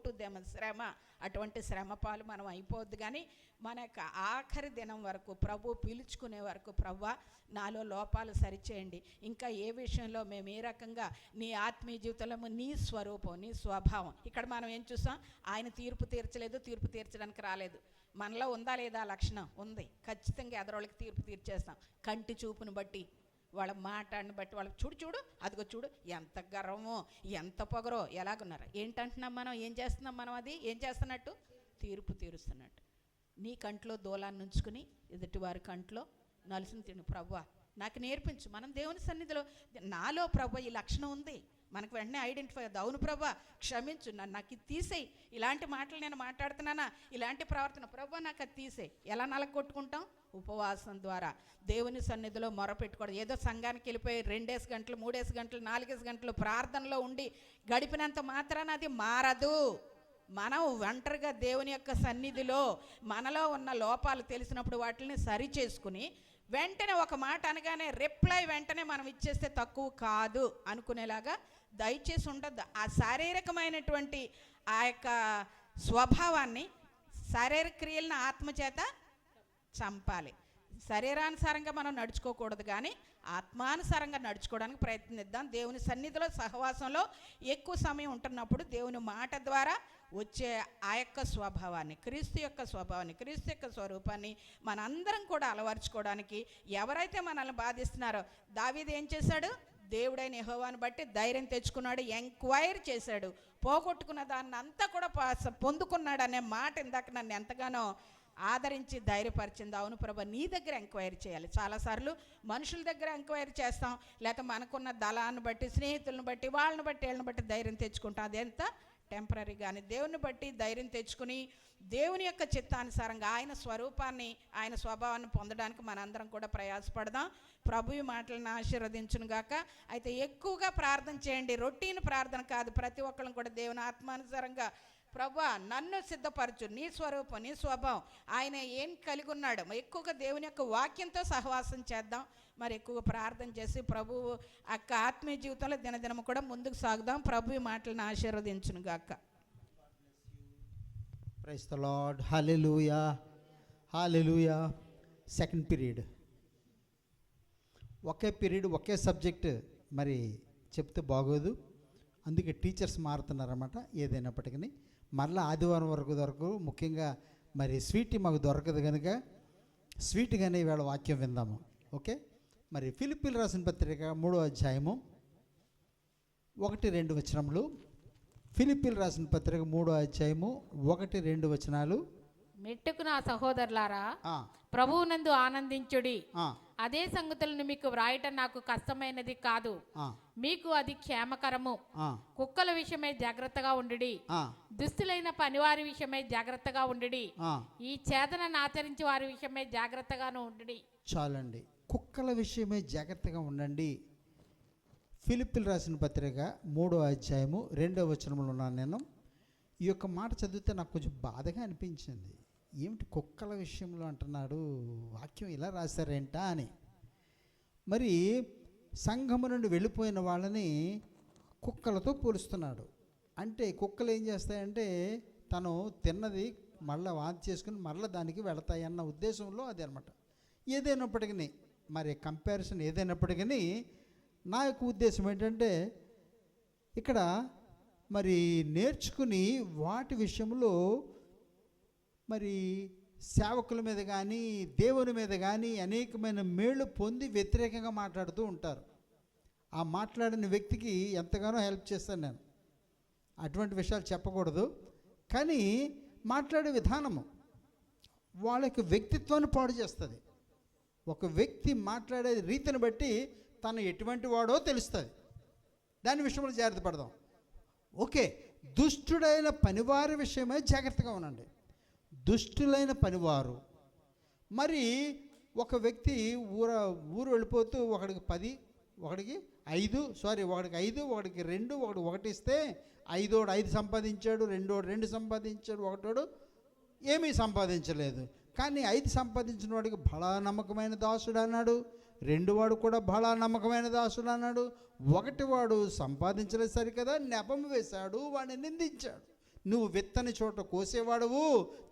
G: టు దెమ్ శ్రమ. అటువంటి శ్రమ పాలు మనం అయిపోద్దు. కానీ మన యొక్క ఆఖరి దినం వరకు ప్రభు పిలుచుకునే వరకు, ప్రవ్వా నాలో లోపాలు సరిచేయండి, ఇంకా ఏ విషయంలో మేము ఏ రకంగా నీ ఆత్మీయ జీవితంలో నీ స్వరూపం, నీ స్వభావం. ఇక్కడ మనం ఏం చూసాం? ఆయన తీర్పు తీర్చలేదు, తీర్పు తీర్చడానికి రాలేదు. మనలో ఉందా లేదా లక్షణం? ఉంది. ఖచ్చితంగా ఎదరోళ్ళకి తీర్పు తీర్చేస్తాం. కంటి చూపును బట్టి, వాళ్ళ మాటని బట్టి, వాళ్ళకి చూడు అదిగో చూడు ఎంత గర్వమో, ఎంత పొగరో, ఎలాగున్నారు. ఏంటంటున్నాం మనం? ఏం చేస్తున్నాం మనం? అది ఏం చేస్తున్నట్టు? తీర్పు తీరుస్తున్నట్టు. నీ కంట్లో దూలాన్ని ఉంచుకుని ఎదుటివారి కంట్లో నలుసుని తిను. ప్రవ్వా నాకు నేర్పించు. మనం దేవుని సన్నిధిలో నాలో ప్రవ్వ ఈ లక్షణం ఉంది, మనకు వెంటనే ఐడెంటిఫై అవుతుంది. అవును ప్రభా క్షమించు, నాకు ఇది తీసేయి, ఇలాంటి మాటలు నేను మాట్లాడుతున్నానా, ఇలాంటి ప్రవర్తన ప్రభా నాకు అది తీసేయి. ఎలా నలగొట్టుకుంటాం? ఉపవాసం ద్వారా, దేవుని సన్నిధిలో మొరపెట్టుకోవడం. ఏదో సంఘానికి వెళ్ళిపోయి 2 గంటలు 3 గంటలు 4 గంటలు ప్రార్థనలో ఉండి గడిపినంత మాత్రాన అది మారదు. మనం ఒంటరిగా దేవుని యొక్క సన్నిధిలో మనలో ఉన్న లోపాలు తెలిసినప్పుడు వాటిని సరి చేసుకుని వెంటనే ఒక మాట అనగానే రిప్లై వెంటనే మనం ఇచ్చేస్తే తక్కువ కాదు అనుకునేలాగా దయచేసి ఉండద్దు. ఆ శారీరకమైనటువంటి ఆ యొక్క స్వభావాన్ని, శారీరక క్రియలను ఆత్మచేత చంపాలి. శరీరానుసారంగా మనం నడుచుకోకూడదు, కానీ ఆత్మానుసారంగా నడుచుకోవడానికి ప్రయత్నిద్దాం. దేవుని సన్నిధిలో సహవాసంలో ఎక్కువ సమయం ఉంటున్నప్పుడు దేవుని మాట ద్వారా వచ్చే ఆ యొక్క స్వభావాన్ని, క్రీస్తు యొక్క స్వభావాన్ని, క్రీస్తు యొక్క స్వరూపాన్ని మనందరం కూడా అలవర్చుకోవడానికి, ఎవరైతే మనల్ని బాధిస్తున్నారో, దావీదు ఏం చేశాడు? దేవుడైన యెహోవాను బట్టి ధైర్యం తెచ్చుకున్నాడు, ఎంక్వైరీ చేశాడు, పోగొట్టుకున్న దాన్ని అంతా కూడా పొందుకున్నాడు అనే మాట ఇందాక నన్ను ఎంతగానో ఆదరించి ధైర్యపరిచింది. అవును ప్రభా, నీ దగ్గర ఎంక్వైరీ చేయాలి. చాలాసార్లు మనుషుల దగ్గర ఎంక్వైరీ చేస్తాం, లేకపోతే మనకున్న దళాన్ని బట్టి, స్నేహితులను బట్టి, వాళ్ళని బట్టి, వీళ్ళని బట్టి ధైర్యం తెచ్చుకుంటాం. అదెంత టెంపరీ. కానీ దేవుని బట్టి ధైర్యం తెచ్చుకుని దేవుని యొక్క చిత్తానుసారంగా ఆయన స్వరూపాన్ని, ఆయన స్వభావాన్ని పొందడానికి మనందరం కూడా ప్రయాసపడదాం. ప్రభు ఈ మాటలను ఆశీర్వదించును గాక. అయితే ఎక్కువగా ప్రార్థన చేయండి. రొటీన్ ప్రార్థన కాదు, ప్రతి ఒక్కళ్ళం కూడా దేవుని ఆత్మానుసారంగా ప్రభువా నన్ను సిద్ధపరచు, నీ స్వరూపం, నీ స్వభావం, ఆయన ఏం కలిగి ఉన్నాడు. ఎక్కువగా దేవుని యొక్క వాక్యంతో సహవాసం చేద్దాం. మరి ఎక్కువగా ప్రార్థన చేసి ప్రభువు యొక్క ఆత్మీయ జీవితంలో దినదినము కూడా ముందుకు సాగుదాం. ప్రభు ఈ మాటలను ఆశీర్వదించును గాక.
A: Praise the Lord. Hallelujah, hallelujah. Second period, ఒకే పీరియడ్ ఒకే సబ్జెక్ట్ మరి చెప్తే బాగోదు, అందుకే టీచర్స్ మారుతున్నారన్నమాట. ఏదైనప్పటికీ మరలా ఆదివారం వరకు ముఖ్యంగా మరి స్వీట్ మాకు దొరకదు కనుక స్వీట్గానే ఇవాళ వాక్యం విందాము. ఓకే. మరి ఫిలిప్పీలు రాసిన పత్రిక 3వ అధ్యాయము 1-2 వచనములు. ఫిలిప్పీలు రాసిన పత్రిక 3వ అధ్యాయము 1-2 వచనాలు.
C: మెట్టుకు నా సహోదరులారా, ప్రభువునందు ఆనందించుడి. అదే సంగతులను మీకు వ్రాయటం నాకు కష్టమైనది కాదు, మీకు అది క్షేమకరము. కుక్కల విషయమై జాగ్రత్తగా ఉండుడి, దుస్తులైన పనివారి విషయమై జాగ్రత్తగా ఉండుడి, ఈ చేతనను ఆచరించి వారి విషయమై జాగ్రత్తగాను ఉండుడి.
A: చాలండి. కుక్కల విషయమై జాగ్రత్తగా ఉండండి. ఫిలిప్పీలు రాసిన పత్రిక 3వ అధ్యాయము 2వ వచనంలో ఉన్నాను నేను. ఈ యొక్క మాట చదివితే నాకు కొంచెం బాధగా అనిపించింది. ఏమిటి కుక్కల విషయంలో అంటున్నాడు, వాక్యం ఇలా రాశారేంటా అని. మరి సంఘము నుండి వెళ్ళిపోయిన వాళ్ళని కుక్కలతో పోలుస్తున్నాడు. అంటే కుక్కలు ఏం చేస్తాయంటే తను తిన్నది మళ్ళీ వాంతి చేసుకుని మళ్ళీ దానికి వెళతాయి అన్న ఉద్దేశంలో అది అనమాట. ఏదైనప్పటికీ మరి కంపారిజన్ ఏదైనప్పటికీ నా యొక్క ఉద్దేశం ఏంటంటే ఇక్కడ మరి నేర్చుకుని వాటి విషయంలో మరి సేవకుల మీద కానీ దేవుని మీద కానీ అనేకమైన మేళ్ళు పొంది వ్యతిరేకంగా మాట్లాడుతూ ఉంటారు. ఆ మాట్లాడిన వ్యక్తికి ఎంతగానో హెల్ప్ చేస్తాను నేను. అటువంటి విషయాలు చెప్పకూడదు, కానీ మాట్లాడే విధానము వాళ్ళకి వ్యక్తిత్వాన్ని పాడు చేస్తుంది. ఒక వ్యక్తి మాట్లాడే రీతిని బట్టి తను ఎటువంటి వాడో తెలుస్తుంది. దాని విషయంలో జాగ్రత్త పడదాం. ఓకే. దుష్టుడైన పనివారి విషయమై జాగ్రత్తగా ఉండండి. దుష్టులైన పనివారు, మరి ఒక వ్యక్తి ఊరు వెళ్ళిపోతూ ఒకడికి 10, ఒకడికి 5, ఒకడికి 5, ఒకడికి 2, ఒకడు 1 ఇస్తే 5 సంపాదించాడు, 2 సంపాదించాడు, 1 ఏమీ సంపాదించలేదు. కానీ 5 సంపాదించిన వాడికి బలా నమ్మకమైన దాసుడు అన్నాడు, 2 వాడు కూడా బలా నమ్మకమైన దాసుడు అన్నాడు, 1 వాడు సంపాదించలేదు సరికదా నెపం వేశాడు, వాడిని నిందించాడు. నువ్వు విత్తని చోట కోసేవాడవు,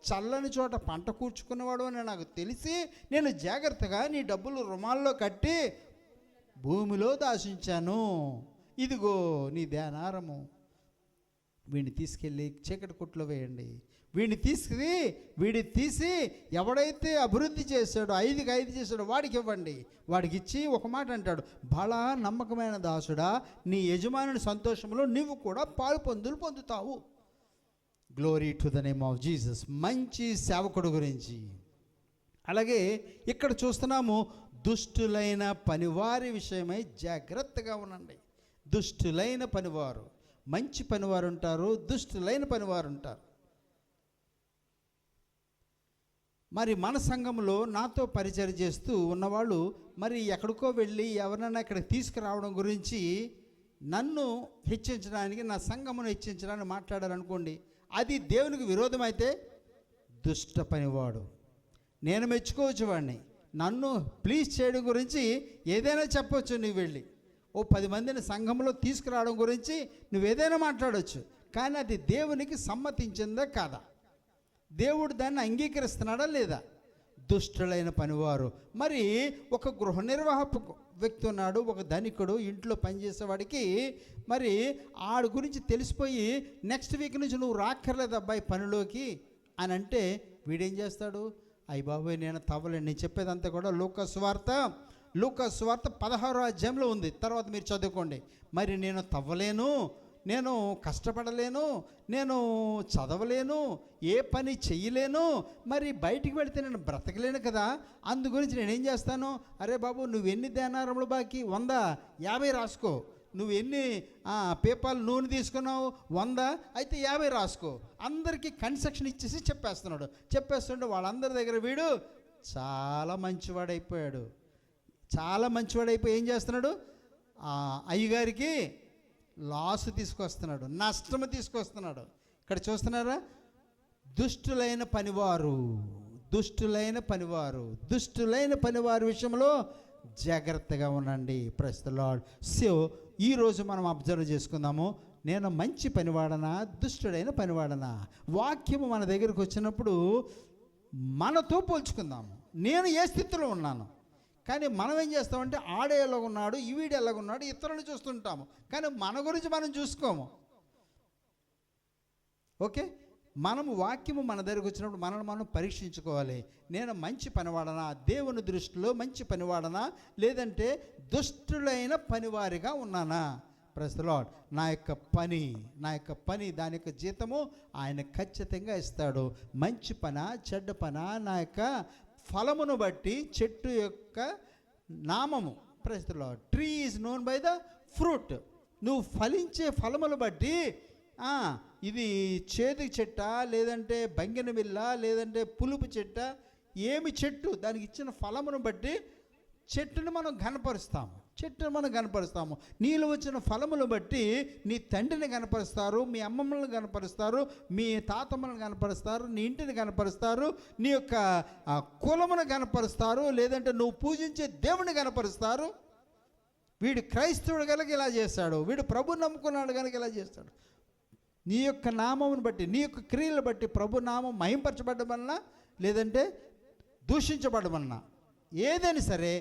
A: చల్లని చోట పంట కూర్చుకునేవాడు అని నాకు తెలిసి నేను జాగ్రత్తగా నీ డబ్బులు రుమాల్లో కట్టి భూమిలో దాచించాను. ఇదిగో నీ ధ్యానారము, వీడిని తీసుకెళ్ళి చీకటి కొట్లో వేయండి. వీడిని తీసి ఎవడైతే అభివృద్ధి చేశాడో 5కి 5 చేశాడో వాడికి ఇవ్వండి. వాడికి ఇచ్చి ఒక మాట అంటాడు, బలా నమ్మకమైన దాసుడా, నీ యజమానుని సంతోషంలో నీవు కూడా పాలు పొందుతావు. Glory to the name of Jesus. మంచి సేవకుడు గురించి. అలాగే ఇక్కడ చూస్తున్నాము, దుష్టులైన పనివారి విషయమై జాగ్రత్తగా ఉండండి. దుష్టులైన పనివారు, మంచి పనివారు ఉంటారు, దుష్టులైన పనివారు ఉంటారు. మరి మన సంఘంలో నాతో పరిచయం చేస్తూ ఉన్నవాళ్ళు మరి ఎక్కడికో వెళ్ళి ఎవరైనా ఇక్కడికి తీసుకురావడం గురించి నన్ను హెచ్చించడానికి, నా సంఘమును హెచ్చించడానికి మాట్లాడారనుకోండి, అది దేవునికి విరోధమైతే దుష్ట పనివాడు. నేను మెచ్చుకోవచ్చు వాడిని, నన్ను ప్లీజ్ చేయడం గురించి ఏదైనా చెప్పవచ్చు. నువ్వు వెళ్ళి 10 మందిని సంఘంలో తీసుకురావడం గురించి నువ్వేదైనా మాట్లాడవచ్చు, కానీ అది దేవునికి సమ్మతించిందా కాదా, దేవుడు దాన్ని అంగీకరిస్తున్నాడా లేదా? దుష్టులైన పనివారు. మరి ఒక గృహ నిర్వాహక వ్యక్తి ఉన్నాడు, ఒక ధనికుడు, ఇంట్లో పనిచేసేవాడికి మరి ఆడి గురించి తెలిసిపోయి నెక్స్ట్ వీక్ నుంచి నువ్వు రాక్కర్లేదు అబ్బాయి పనిలోకి అని అంటే వీడేం చేస్తాడు? అయ్య బాబోయ్ నేను తవ్వలేను. నేను చెప్పేదంతా కూడా లూకా సువార్త 16వ అధ్యాయంలో ఉంది, తర్వాత మీరు చదువుకోండి. మరి నేను తవ్వలేను, నేను కష్టపడలేను, నేను చదవలేను, ఏ పని చెయ్యలేను, మరి బయటికి వెళితే నేను బ్రతకలేను కదా, అందు గురించి నేనేం చేస్తాను? అరే బాబు, నువ్వు ఎన్ని దేనారములు బాకీ? 100, 50 రాసుకో. నువ్వు ఎన్ని పేపాలు నూనె తీసుకున్నావు? 100, అయితే 50 రాసుకో. అందరికీ కన్సెక్షన్ ఇచ్చేసి చెప్పేస్తుంటే వాళ్ళందరి దగ్గర వీడు చాలా మంచివాడైపోయాడు. ఏం చేస్తున్నాడు? అయ్యగారికి లాస్ తీసుకొస్తున్నాడు, నష్టము తీసుకొస్తున్నాడు. ఇక్కడ చూస్తున్నారా? దుష్టులైన పనివారు విషయంలో జాగ్రత్తగా ఉండండి. Praise the lord. సో ఈరోజు మనం అబ్జర్వ్ చేసుకుందాము, నేను మంచి పనివాడనా, దుష్టుడైన పనివాడనా? వాక్యము మన దగ్గరకు వచ్చినప్పుడు మనతో పోల్చుకుందాము. నేను ఏ స్థితిలో ఉన్నాను? కానీ మనం ఏం చేస్తామంటే ఆడే ఎలాగున్నాడు, ఈవిడ ఎలాగున్నాడు, ఇతరులను చూస్తుంటాము, కానీ మన గురించి మనం చూసుకోము. ఓకే, మనము వాక్యము మన దగ్గరకు వచ్చినప్పుడు మనల్ని మనం పరీక్షించుకోవాలి. నేను మంచి పనివాడనా, దేవుని దృష్టిలో మంచి పనివాడనా, లేదంటే దుష్టులైన పనివారిగా ఉన్నానా? Praise the Lord. నా యొక్క పని దాని యొక్క జీతము ఆయన ఖచ్చితంగా ఇస్తాడు. మంచి పనా చెడ్డ పనా, నా యొక్క ఫలమును బట్టి చెట్టు యొక్క నామము. Praise the Lord. Tree is known by the fruit. నువ్వు ఫలించే ఫలములు బట్టి ఇది చేదు చెట్ట, లేదంటే బంగిన బిల్ల, లేదంటే పులుపు చెట్ట, ఏమి చెట్టు, దానికి ఇచ్చిన ఫలమును బట్టి చెట్టును మనం కనపరుస్తాము. నీలో వచ్చిన ఫలములు బట్టి నీ తండ్రిని కనపరుస్తారు, మీ అమ్మమ్మలను కనపరుస్తారు, మీ తాతమ్మలను కనపరుస్తారు, నీ ఇంటిని కనపరుస్తారు, నీ యొక్క కులమును కనపరుస్తారు, లేదంటే నువ్వు పూజించే దేవుని కనపరుస్తారు. వీడు క్రైస్తవుడు కనుక ఇలా చేస్తాడు, వీడు ప్రభు నమ్ముకున్నాడు కనుక ఇలా చేస్తాడు. నీ యొక్క నామమును బట్టి, నీ యొక్క క్రియలు బట్టి ప్రభు నామం మహింపరచబడ్డమన్నా, లేదంటే దూషించబడమన్నా, ఏదైనా సరే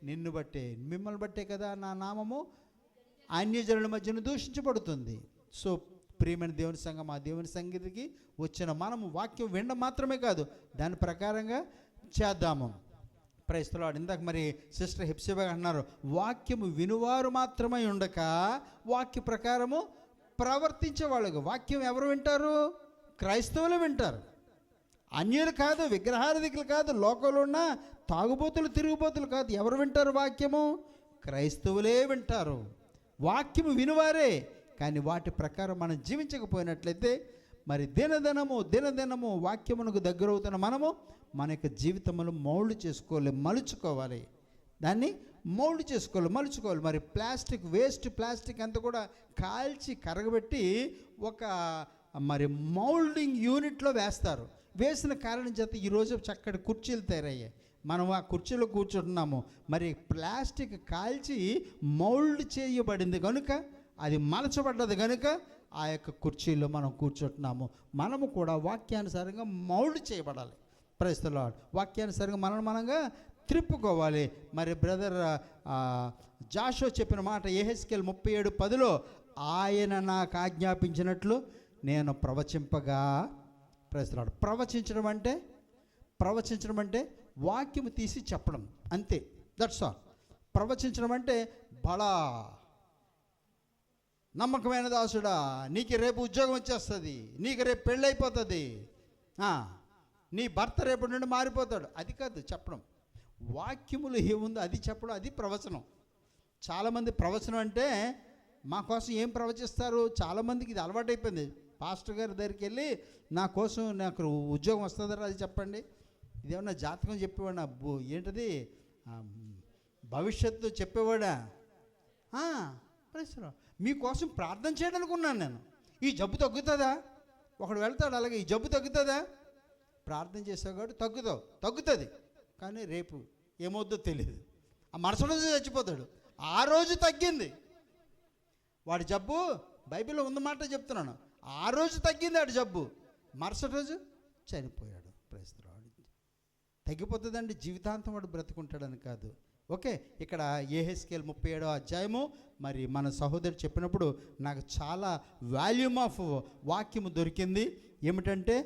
A: నిన్ను బట్టే, మిమ్మల్ని బట్టే కదా నా నామము అన్యజనుల మధ్యన దూషించబడుతుంది. సో ప్రియమైన దేవుని సంఘం, ఆ దేవుని సంగీతికి వచ్చిన మనము వాక్యం వినడం మాత్రమే కాదు, దాని ప్రకారంగా చేద్దాము. Praise the Lord. ఇందాక మరి సిస్టర్ హెప్సిబా అన్నారు, వాక్యము వినువారు మాత్రమే ఉండక వాక్య ప్రకారము ప్రవర్తించే వాళ్ళకు. వాక్యం ఎవరు వింటారు? క్రైస్తవులు వింటారు, అన్యులు కాదు, విగ్రహారాధికులు కాదు, లోకంలో ఉన్న తాగుబోతులు తిరుగుబోతులు కాదు. ఎవరు వింటారు వాక్యము? క్రైస్తవులే వింటారు. వాక్యము వినువారే, కానీ వాటి ప్రకారం మనం జీవించకపోయినట్లయితే మరి దినదినము వాక్యమునకు దగ్గరవుతున్న మనము మన యొక్క జీవితంలో మౌల్డ్ చేసుకోవాలి, మలుచుకోవాలి, దాన్ని మౌల్డ్ చేసుకోవాలి, మలుచుకోవాలి. మరి ప్లాస్టిక్ అంతా కూడా కాల్చి కరగబెట్టి ఒక మరి మౌల్డింగ్ యూనిట్లో వేస్తారు. వేసిన కారణం చేత ఈరోజు చక్కటి కుర్చీలు తయారయ్యాయి. మనం ఆ కుర్చీలో కూర్చుంటున్నాము. మరి ప్లాస్టిక్ కాల్చి మౌల్డ్ చేయబడింది కనుక, అది మలచబడ్డది కనుక ఆ యొక్క కుర్చీలో మనం కూర్చుంటున్నాము. మనము కూడా వాక్యానుసారంగా మౌల్డ్ చేయబడాలి. Praise the Lord. వాక్యానుసారంగా మనంగా త్రిప్పుకోవాలి. మరి బ్రదర్ జాషువా చెప్పిన మాట యెహెజ్కేలు 37:10 ఆయన నాకు ఆజ్ఞాపించినట్లు నేను ప్రవచింపగా. Praise the Lord. ప్రవచించడం అంటే వాక్యము తీసి చెప్పడం, అంతే. That's all. ప్రవచించడం అంటే బలా నమ్మకమైన దాసుడా, నీకు రేపు ఉద్యోగం వచ్చేస్తుంది, నీకు రేపు పెళ్ళి అయిపోతుంది, నీ భర్త రేపటి నుండి మారిపోతాడు, అది కాదు చెప్పడం. వాక్యములు ఏముందో అది చెప్పడం, అది ప్రవచనం. చాలామంది ప్రవచనం అంటే మా కోసం ఏం ప్రవచిస్తారు? చాలామందికి ఇది అలవాటైపోయింది. పాస్టర్ గారి దగ్గరికి వెళ్ళి నాకు ఉద్యోగం వస్తుందరా అది చెప్పండి. ఇదేమన్నా జాతకం చెప్పేవాడా? ఏంటది భవిష్యత్తు చెప్పేవాడా? ప్రశ్న. మీకోసం ప్రార్థన చేయడానికి ఉన్నాను నేను. ఈ జబ్బు తగ్గుతుందా? ఒకడు వెళ్తాడు అలాగే, ఈ జబ్బు తగ్గుతుందా? ప్రార్థన చేసేవాడు తగ్గుతుంది, కానీ రేపు ఏమవుద్దో తెలియదు. ఆ మరుసటి రోజు చచ్చిపోతాడు. ఆ రోజు తగ్గింది వాడి జబ్బు, బైబిల్లో ఉందన్నమాట చెప్తున్నాను. ఆ రోజు తగ్గింది వాడి జబ్బు, మరుసటి రోజు చనిపోయాడు. Praise the lord. తగ్గిపోతుందండి, జీవితాంతం వాడు బ్రతుకుంటాడని కాదు. ఓకే, ఇక్కడ యెహెజ్కేలు 37 మరి మన సహోదరు చెప్పినప్పుడు నాకు చాలా వాల్యూమ్ ఆఫ్ వాక్యము దొరికింది. ఏమిటంటే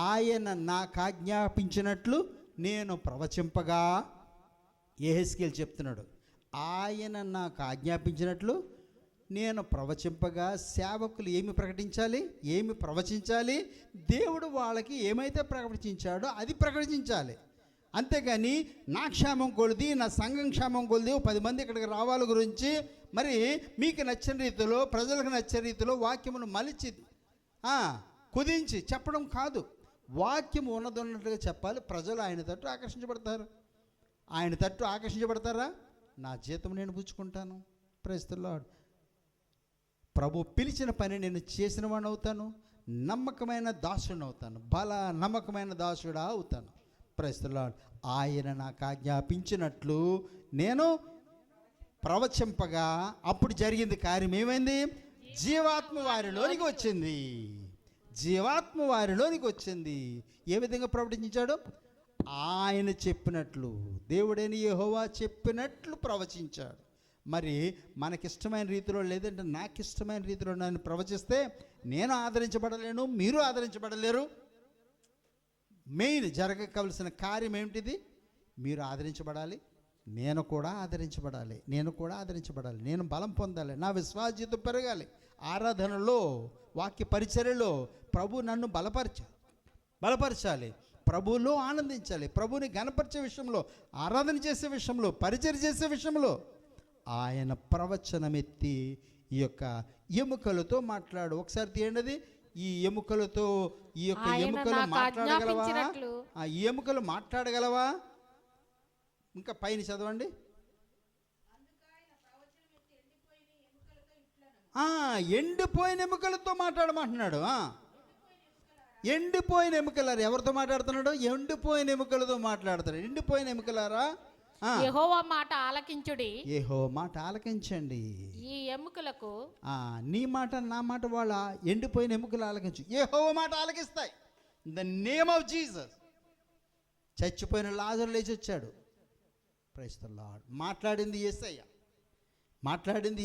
A: ఆయన నాకు ఆజ్ఞాపించినట్లు నేను ప్రవచింపగా. యెహెజ్కేలు చెప్తున్నాడు, ఆయన నాకు ఆజ్ఞాపించినట్లు నేను ప్రవచింపగా. సేవకులు ఏమి ప్రకటించాలి, ఏమి ప్రవచించాలి? దేవుడు వాళ్ళకి ఏమైతే ప్రకటించాడో అది ప్రకటించాలి. అంతేగాని నా క్షేమం కొలిది, నా సంఘం క్షేమం కొలిది, 10 మంది ఇక్కడికి రావాలి గురించి మరి మీకు నచ్చిన రీతిలో, ప్రజలకు నచ్చే రీతిలో వాక్యమును మలిచి కుదించి చెప్పడం కాదు. వాక్యం ఉన్నదన్నట్టుగా చెప్పాలి. ప్రజలు ఆయన తట్టు ఆకర్షించబడతారా? నా జీతం నేను పుచ్చుకుంటాను. Praise the Lord. ప్రభు పిలిచిన పని నేను చేసిన వాడిని అవుతాను, నమ్మకమైన దాసుడిని అవుతాను, నమ్మకమైన దాసుడా అవుతాను. Praise the Lord. ఆయన నాకు ఆజ్ఞాపించినట్లు నేను ప్రవచింపగా. అప్పుడు జరిగింది కార్యం. ఏమైంది? జీవాత్మ వారిలోనికి వచ్చింది. ఏ విధంగా ప్రకటించాడు? ఆయన చెప్పినట్లు, దేవుడైన యెహోవా చెప్పినట్లు ప్రవచించాడు. మరి మనకిష్టమైన రీతిలో, లేదంటే నాకు ఇష్టమైన రీతిలో నన్ను ప్రవచిస్తే నేను ఆదరించబడలేను, మీరు ఆదరించబడలేరు. మెయిన్ జరగవలసిన కార్యం ఏమిటిది? మీరు ఆదరించబడాలి, నేను కూడా ఆదరించబడాలి. నేను బలం పొందాలి, నా విశ్వాసీయత పెరగాలి. ఆరాధనలో, వాక్య పరిచర్యలో ప్రభు నన్ను బలపరచాలి, ప్రభువులో ఆనందించాలి, ప్రభువుని గణపరిచే విషయంలో, ఆరాధన చేసే విషయంలో, పరిచర్య చేసే విషయంలో ఆయన ప్రవచనమెత్తి ఈ యొక్క ఎముకలతో మాట్లాడు. ఒకసారి తీయండి. ఈ ఎముకలతో, ఈ యొక్క ఎముకలు మాట్లాడగలవా? ఈ ఎముకలు మాట్లాడగలవా? ఇంకా పైన చదవండి. ఎండిపోయిన ఎముకలతో మాట్లాడమంటున్నాడు. ఎండిపోయిన ఎముకలారా, ఎవరితో మాట్లాడుతున్నాడు? ఎండిపోయిన ఎముకలతో మాట్లాడతాడు. ఎండిపోయిన ఎముకలారా,
C: యెహోవా మాట ఆలకించుడి.
A: యెహోవా మాట ఆలకించండి.
C: ఈ ఎముకలకు,
A: నీ మాట నా మాట వాళ్ళ ఎండిపోయిన ఎముకలు ఆలకించు. యెహోవా మాట ఆలకిస్తాయి. In the name of Jesus. చచ్చిపోయిన లాజరు లేచి వచ్చాడు. Praise the Lord. మాట్లాడింది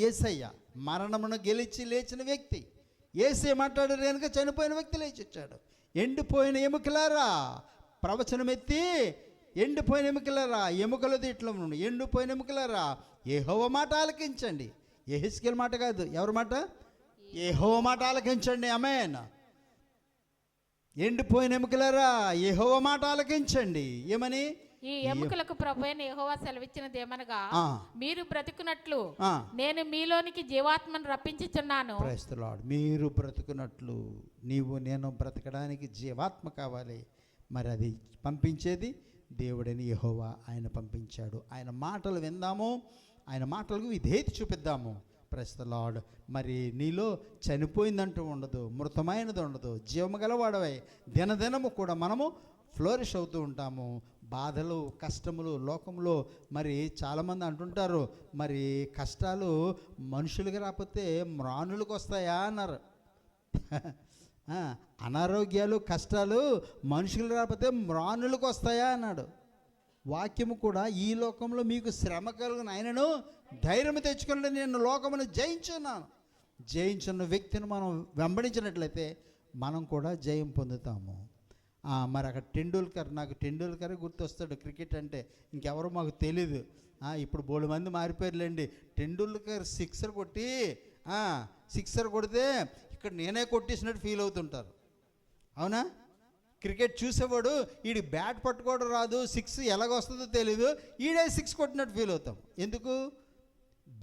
A: యేసయ్య. మరణమును గెలిచి లేచిన వ్యక్తి యేసే మాట్లాడారు కనుక చనిపోయిన వ్యక్తి లేచి వచ్చాడు. ఎండిపోయిన ఎముకలారా, ప్రవచనం ఎత్తి ఎండిపోయిన ఎముకలారా, ఎముకలతో ఇట్లా ఎండిపోయిన ఎముకలారా, యెహోవా మాట ఆలకించండి. యెహెజ్కేలు మాట కాదు, ఎవరి మాట? యెహోవా మాట ఆలకించండి. ఆమేన్. ఎండిపోయిన ఎముకలారా, యెహోవా మాట ఆలకించండి. ఏమని?
C: ఈ ఎముకలకు ప్రభువైన యెహోవా సెలవిచ్చినదేమనగా
A: ఆ.
C: మీరు బ్రతుకున్నట్లు
A: ఆ.
C: నేను మీలోనికి జీవాత్మను రప్పించుచున్నాను.
A: Praise the Lord. మీరు బ్రతుకున్నట్లు నీవు నేను బ్రతకడానికి జీవాత్మ కావాలి. మరి అది పంపించేది దేవుడని యెహోవా. ఆయన పంపించాడు. ఆయన మాటలు విందాము, ఆయన మాటలకు విధేయత చూపిద్దాము. Praise the Lord. మరి నీలో చనిపోయిందంటూ ఉండదు, మృతమైనది ఉండదు, జీవము గలవాడవై దినదినము కూడా మనము ఫ్లోరిష్ అవుతూ ఉంటాము. బాధలు కష్టములు లోకంలో మరి చాలామంది అంటుంటారు, మరి కష్టాలు మనుషులకి రాకపోతే మ్రాణులకు వస్తాయా అన్నారు. అనారోగ్యాలు కష్టాలు మనుషులు రాకపోతే మ్రాణులకు వస్తాయా అన్నాడు. వాక్యము కూడా ఈ లోకంలో మీకు శ్రమ కలుగును, ఆయనను ధైర్యం తెచ్చుకుని నేను లోకమును జయించున్నాను. జయించున్న వ్యక్తిని మనం వెంబడించినట్లయితే మనం కూడా జయం పొందుతాము. మరి అక్కడ నాకు టెండూల్కర్ గుర్తొస్తాడు. క్రికెట్ అంటే ఇంకెవరో మాకు తెలీదు. ఇప్పుడు బోడు మంది మారిపోయారులేండి. టెండూల్కర్ సిక్సర్ కొడితే ఇక్కడ నేనే కొట్టేసినట్టు ఫీల్ అవుతుంటారు. అవునా? క్రికెట్ చూసేవాడు ఈడి బ్యాట్ పట్టుకోవడం రాదు, సిక్స్ ఎలాగొస్తుందో తెలీదు, ఈడే సిక్స్ కొట్టినట్టు ఫీల్ అవుతాం. ఎందుకు?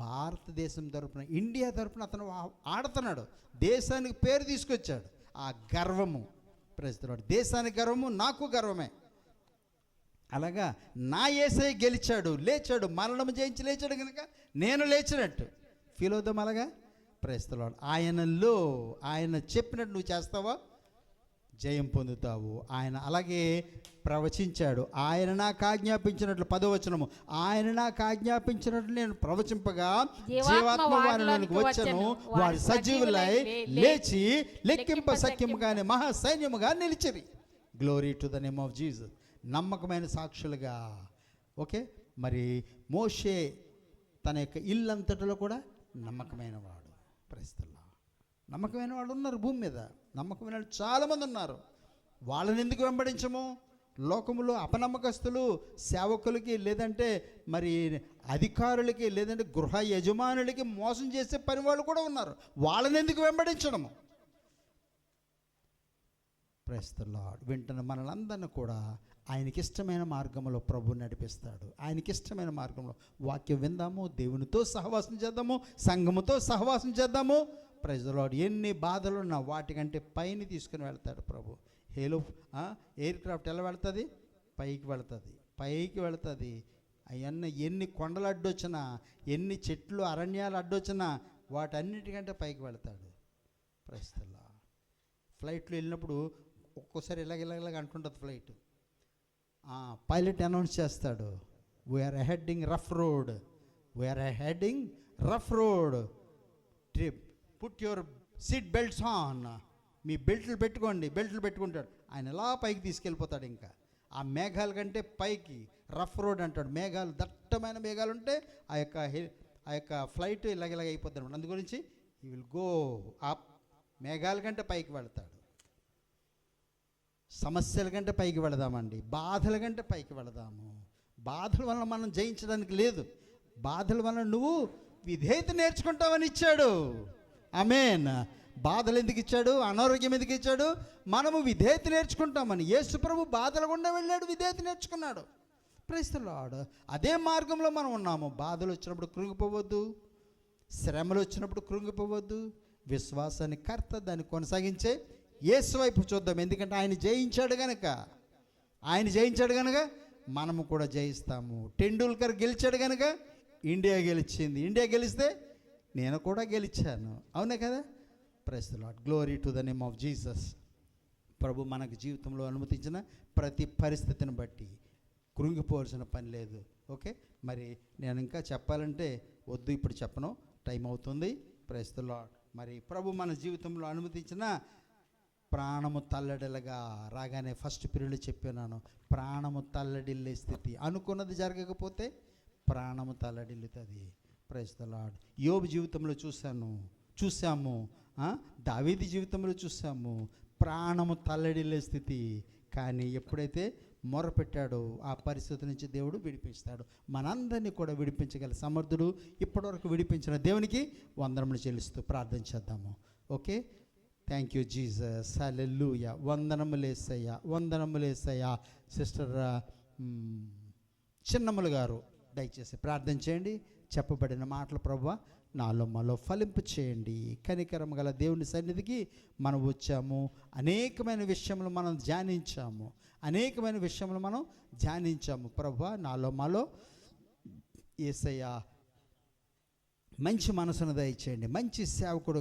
A: భారతదేశం తరపున, ఇండియా తరపున అతను ఆడుతున్నాడు, దేశానికి పేరు తీసుకొచ్చాడు. ఆ గర్వము ప్రస్తుతం దేశానికి గర్వము, నాకు గర్వమే. అలాగా నా యేసయ్య గెలిచాడు, లేచాడు, మరణము జయించి లేచాడు కనుక నేను లేచినట్టు ఫీల్ అవుతాం. అలాగా ప్రస్తుతం ఆయనలో ఆయన చెప్పినట్టు నువ్వు చేస్తావా, జయం పొందుతావు. ఆయన అలాగే ప్రవచించాడు. ఆయన నాకు ఆజ్ఞాపించినట్లు, 10వ వచనము, ఆయన నాకు ఆజ్ఞాపించినట్లు నేను ప్రవచింపగా జీవాత్మ వారిలోనికి వచ్చను, వారి సజీవులై లేచి లెక్కింప సఖ్యముగానే మహాసైన్యముగా నిలిచిరి. Glory to the name of Jesus. నమ్మకమైన సాక్షులుగా. ఓకే, మరి మోషే తన యొక్క ఇల్లంతటిలో కూడా నమ్మకమైన వాడు. ప్రస్తుతం నమ్మకమైన వాళ్ళు ఉన్నారు భూమి మీద, నమ్మకమైన వాళ్ళు చాలామంది ఉన్నారు. వాళ్ళని ఎందుకు వెంబడించము? లోకములో అపనమ్మకస్తులు, సేవకులకి, లేదంటే మరి అధికారులకి, లేదంటే గృహ యజమానులకి మోసం చేసే పని వాళ్ళు కూడా ఉన్నారు. వాళ్ళని ఎందుకు వెంబడించడము? Praise the lord. వింటున్న మనలందరినీ కూడా ఆయనకి ఇష్టమైన మార్గంలో ప్రభు నడిపిస్తాడు. ఆయనకి ఇష్టమైన మార్గంలో వాక్యం విందాము, దేవునితో సహవాసం చేద్దాము, సంఘముతో సహవాసం చేద్దాము. Praise the Lord. ఎన్ని బాధలు ఉన్నా వాటికంటే పైన తీసుకుని వెళ్తాడు ప్రభు. ఎయిర్ క్రాఫ్ట్ ఎలా వెళ్తుంది? పైకి వెళ్తుంది, పైకి వెళ్తుంది. అవన్నీ ఎన్ని కొండలు అడ్డొచ్చినా, ఎన్ని చెట్లు అరణ్యాలు అడ్డొచ్చినా వాటన్నిటికంటే పైకి వెళ్తాడు. Praise the Lord. ఫ్లైట్లో వెళ్ళినప్పుడు ఒక్కోసారి ఇలాగ అంటుంటుంది ఫ్లైట్. పైలట్ అనౌన్స్ చేస్తాడు, we are heading rough road, we are heading rough road, trip, put your seat belts on. మీ బెల్ట్లు పెట్టుకోండి. బెల్ట్లు పెట్టుకుంటాడు. ఆయన ఎలా పైకి తీసుకెళ్ళిపోతాడు. ఇంకా ఆ మేఘాల కంటే పైకి రఫ్ రోడ్ అంటాడు. మేఘాలు, దట్టమైన మేఘాలు ఉంటే ఆ యొక్క ఫ్లైట్ ఇలాగ అయిపోతాడు అనమాట. అందు గురించి ఈ విల్ గో అప్. మేఘాల కంటే పైకి వెళతాడు. సమస్యల కంటే పైకి వెళదామండి, బాధల కంటే పైకి వెళదాము. బాధల వలన మనం జయించడానికి లేదు, బాధల వలన నువ్వు విధేయత నేర్చుకుంటావని ఇచ్చాడు. ఆమేన్. బాధలు ఎందుకు ఇచ్చాడు? అనారోగ్యం ఎందుకు ఇచ్చాడు? మనము విధేయత నేర్చుకుంటామని. యేసు ప్రభు బాధల గుండా వెళ్ళాడు, విధేయత నేర్చుకున్నాడు. Praise the Lord. అదే మార్గంలో మనం ఉన్నాము. బాధలు వచ్చినప్పుడు కృంగిపోవద్దు, శ్రమలు వచ్చినప్పుడు కృంగిపోవద్దు. విశ్వాసాన్ని కర్త, దాన్ని కొనసాగించే యేసు వైపు చూద్దాం. ఎందుకంటే ఆయన జయించాడు కనుక మనము కూడా జయిస్తాము. టెండూల్కర్ గెలిచాడు కనుక ఇండియా గెలిచింది. ఇండియా గెలిస్తే నేను కూడా గెలిచాను. అవునే కదా? Praise the Lord. Glory to the name of Jesus. ప్రభు మనకు జీవితంలో అనుమతించిన ప్రతి పరిస్థితిని బట్టి కృంగిపోవాల్సిన పని లేదు. ఓకే, మరి నేను ఇంకా చెప్పాలంటే వద్దు, ఇప్పుడు చెప్పను, టైం అవుతుంది. Praise the Lord. మరి ప్రభు మన జీవితంలో అనుమతించిన ప్రాణము తల్లడిల్లగా రాగానే ఫస్ట్ పీరియడ్లో చెప్పినాను, ప్రాణము తల్లడిల్లే స్థితి. అనుకున్నది జరగకపోతే ప్రాణము తల్లడిల్లుతుంది. Praise the lord. యోబు జీవితంలో చూసాము, దావీదు జీవితంలో చూసాము, ప్రాణము తల్లడిల్లే స్థితి. కానీ ఎప్పుడైతే మొరపెట్టాడో ఆ పరిస్థితి నుంచి దేవుడు విడిపిస్తాడు. మనందరినీ కూడా విడిపించగల సమర్థుడు. ఇప్పటివరకు విడిపించిన దేవునికి వందనములు చెల్లిస్తూ ప్రార్థన చేద్దాము. Okay, thank you Jesus. Hallelujah. వందనములేసయ్యా, వందనములేసయ్యా. సిస్టర్ చిన్నమ్మలు గారు దయచేసి ప్రార్థన చేయండి. చెప్పబడిన మాటలు ప్రభువా నాలో మాలో ఫలింపు చేయండి. కనికరం గల దేవుని సన్నిధికి మనం వచ్చాము. అనేకమైన విషయములు మనం ధ్యానించాము. ప్రభువా నాలో మాలో యేసయ్య మంచి మనసును దయచేయండి. మంచి సేవకుడు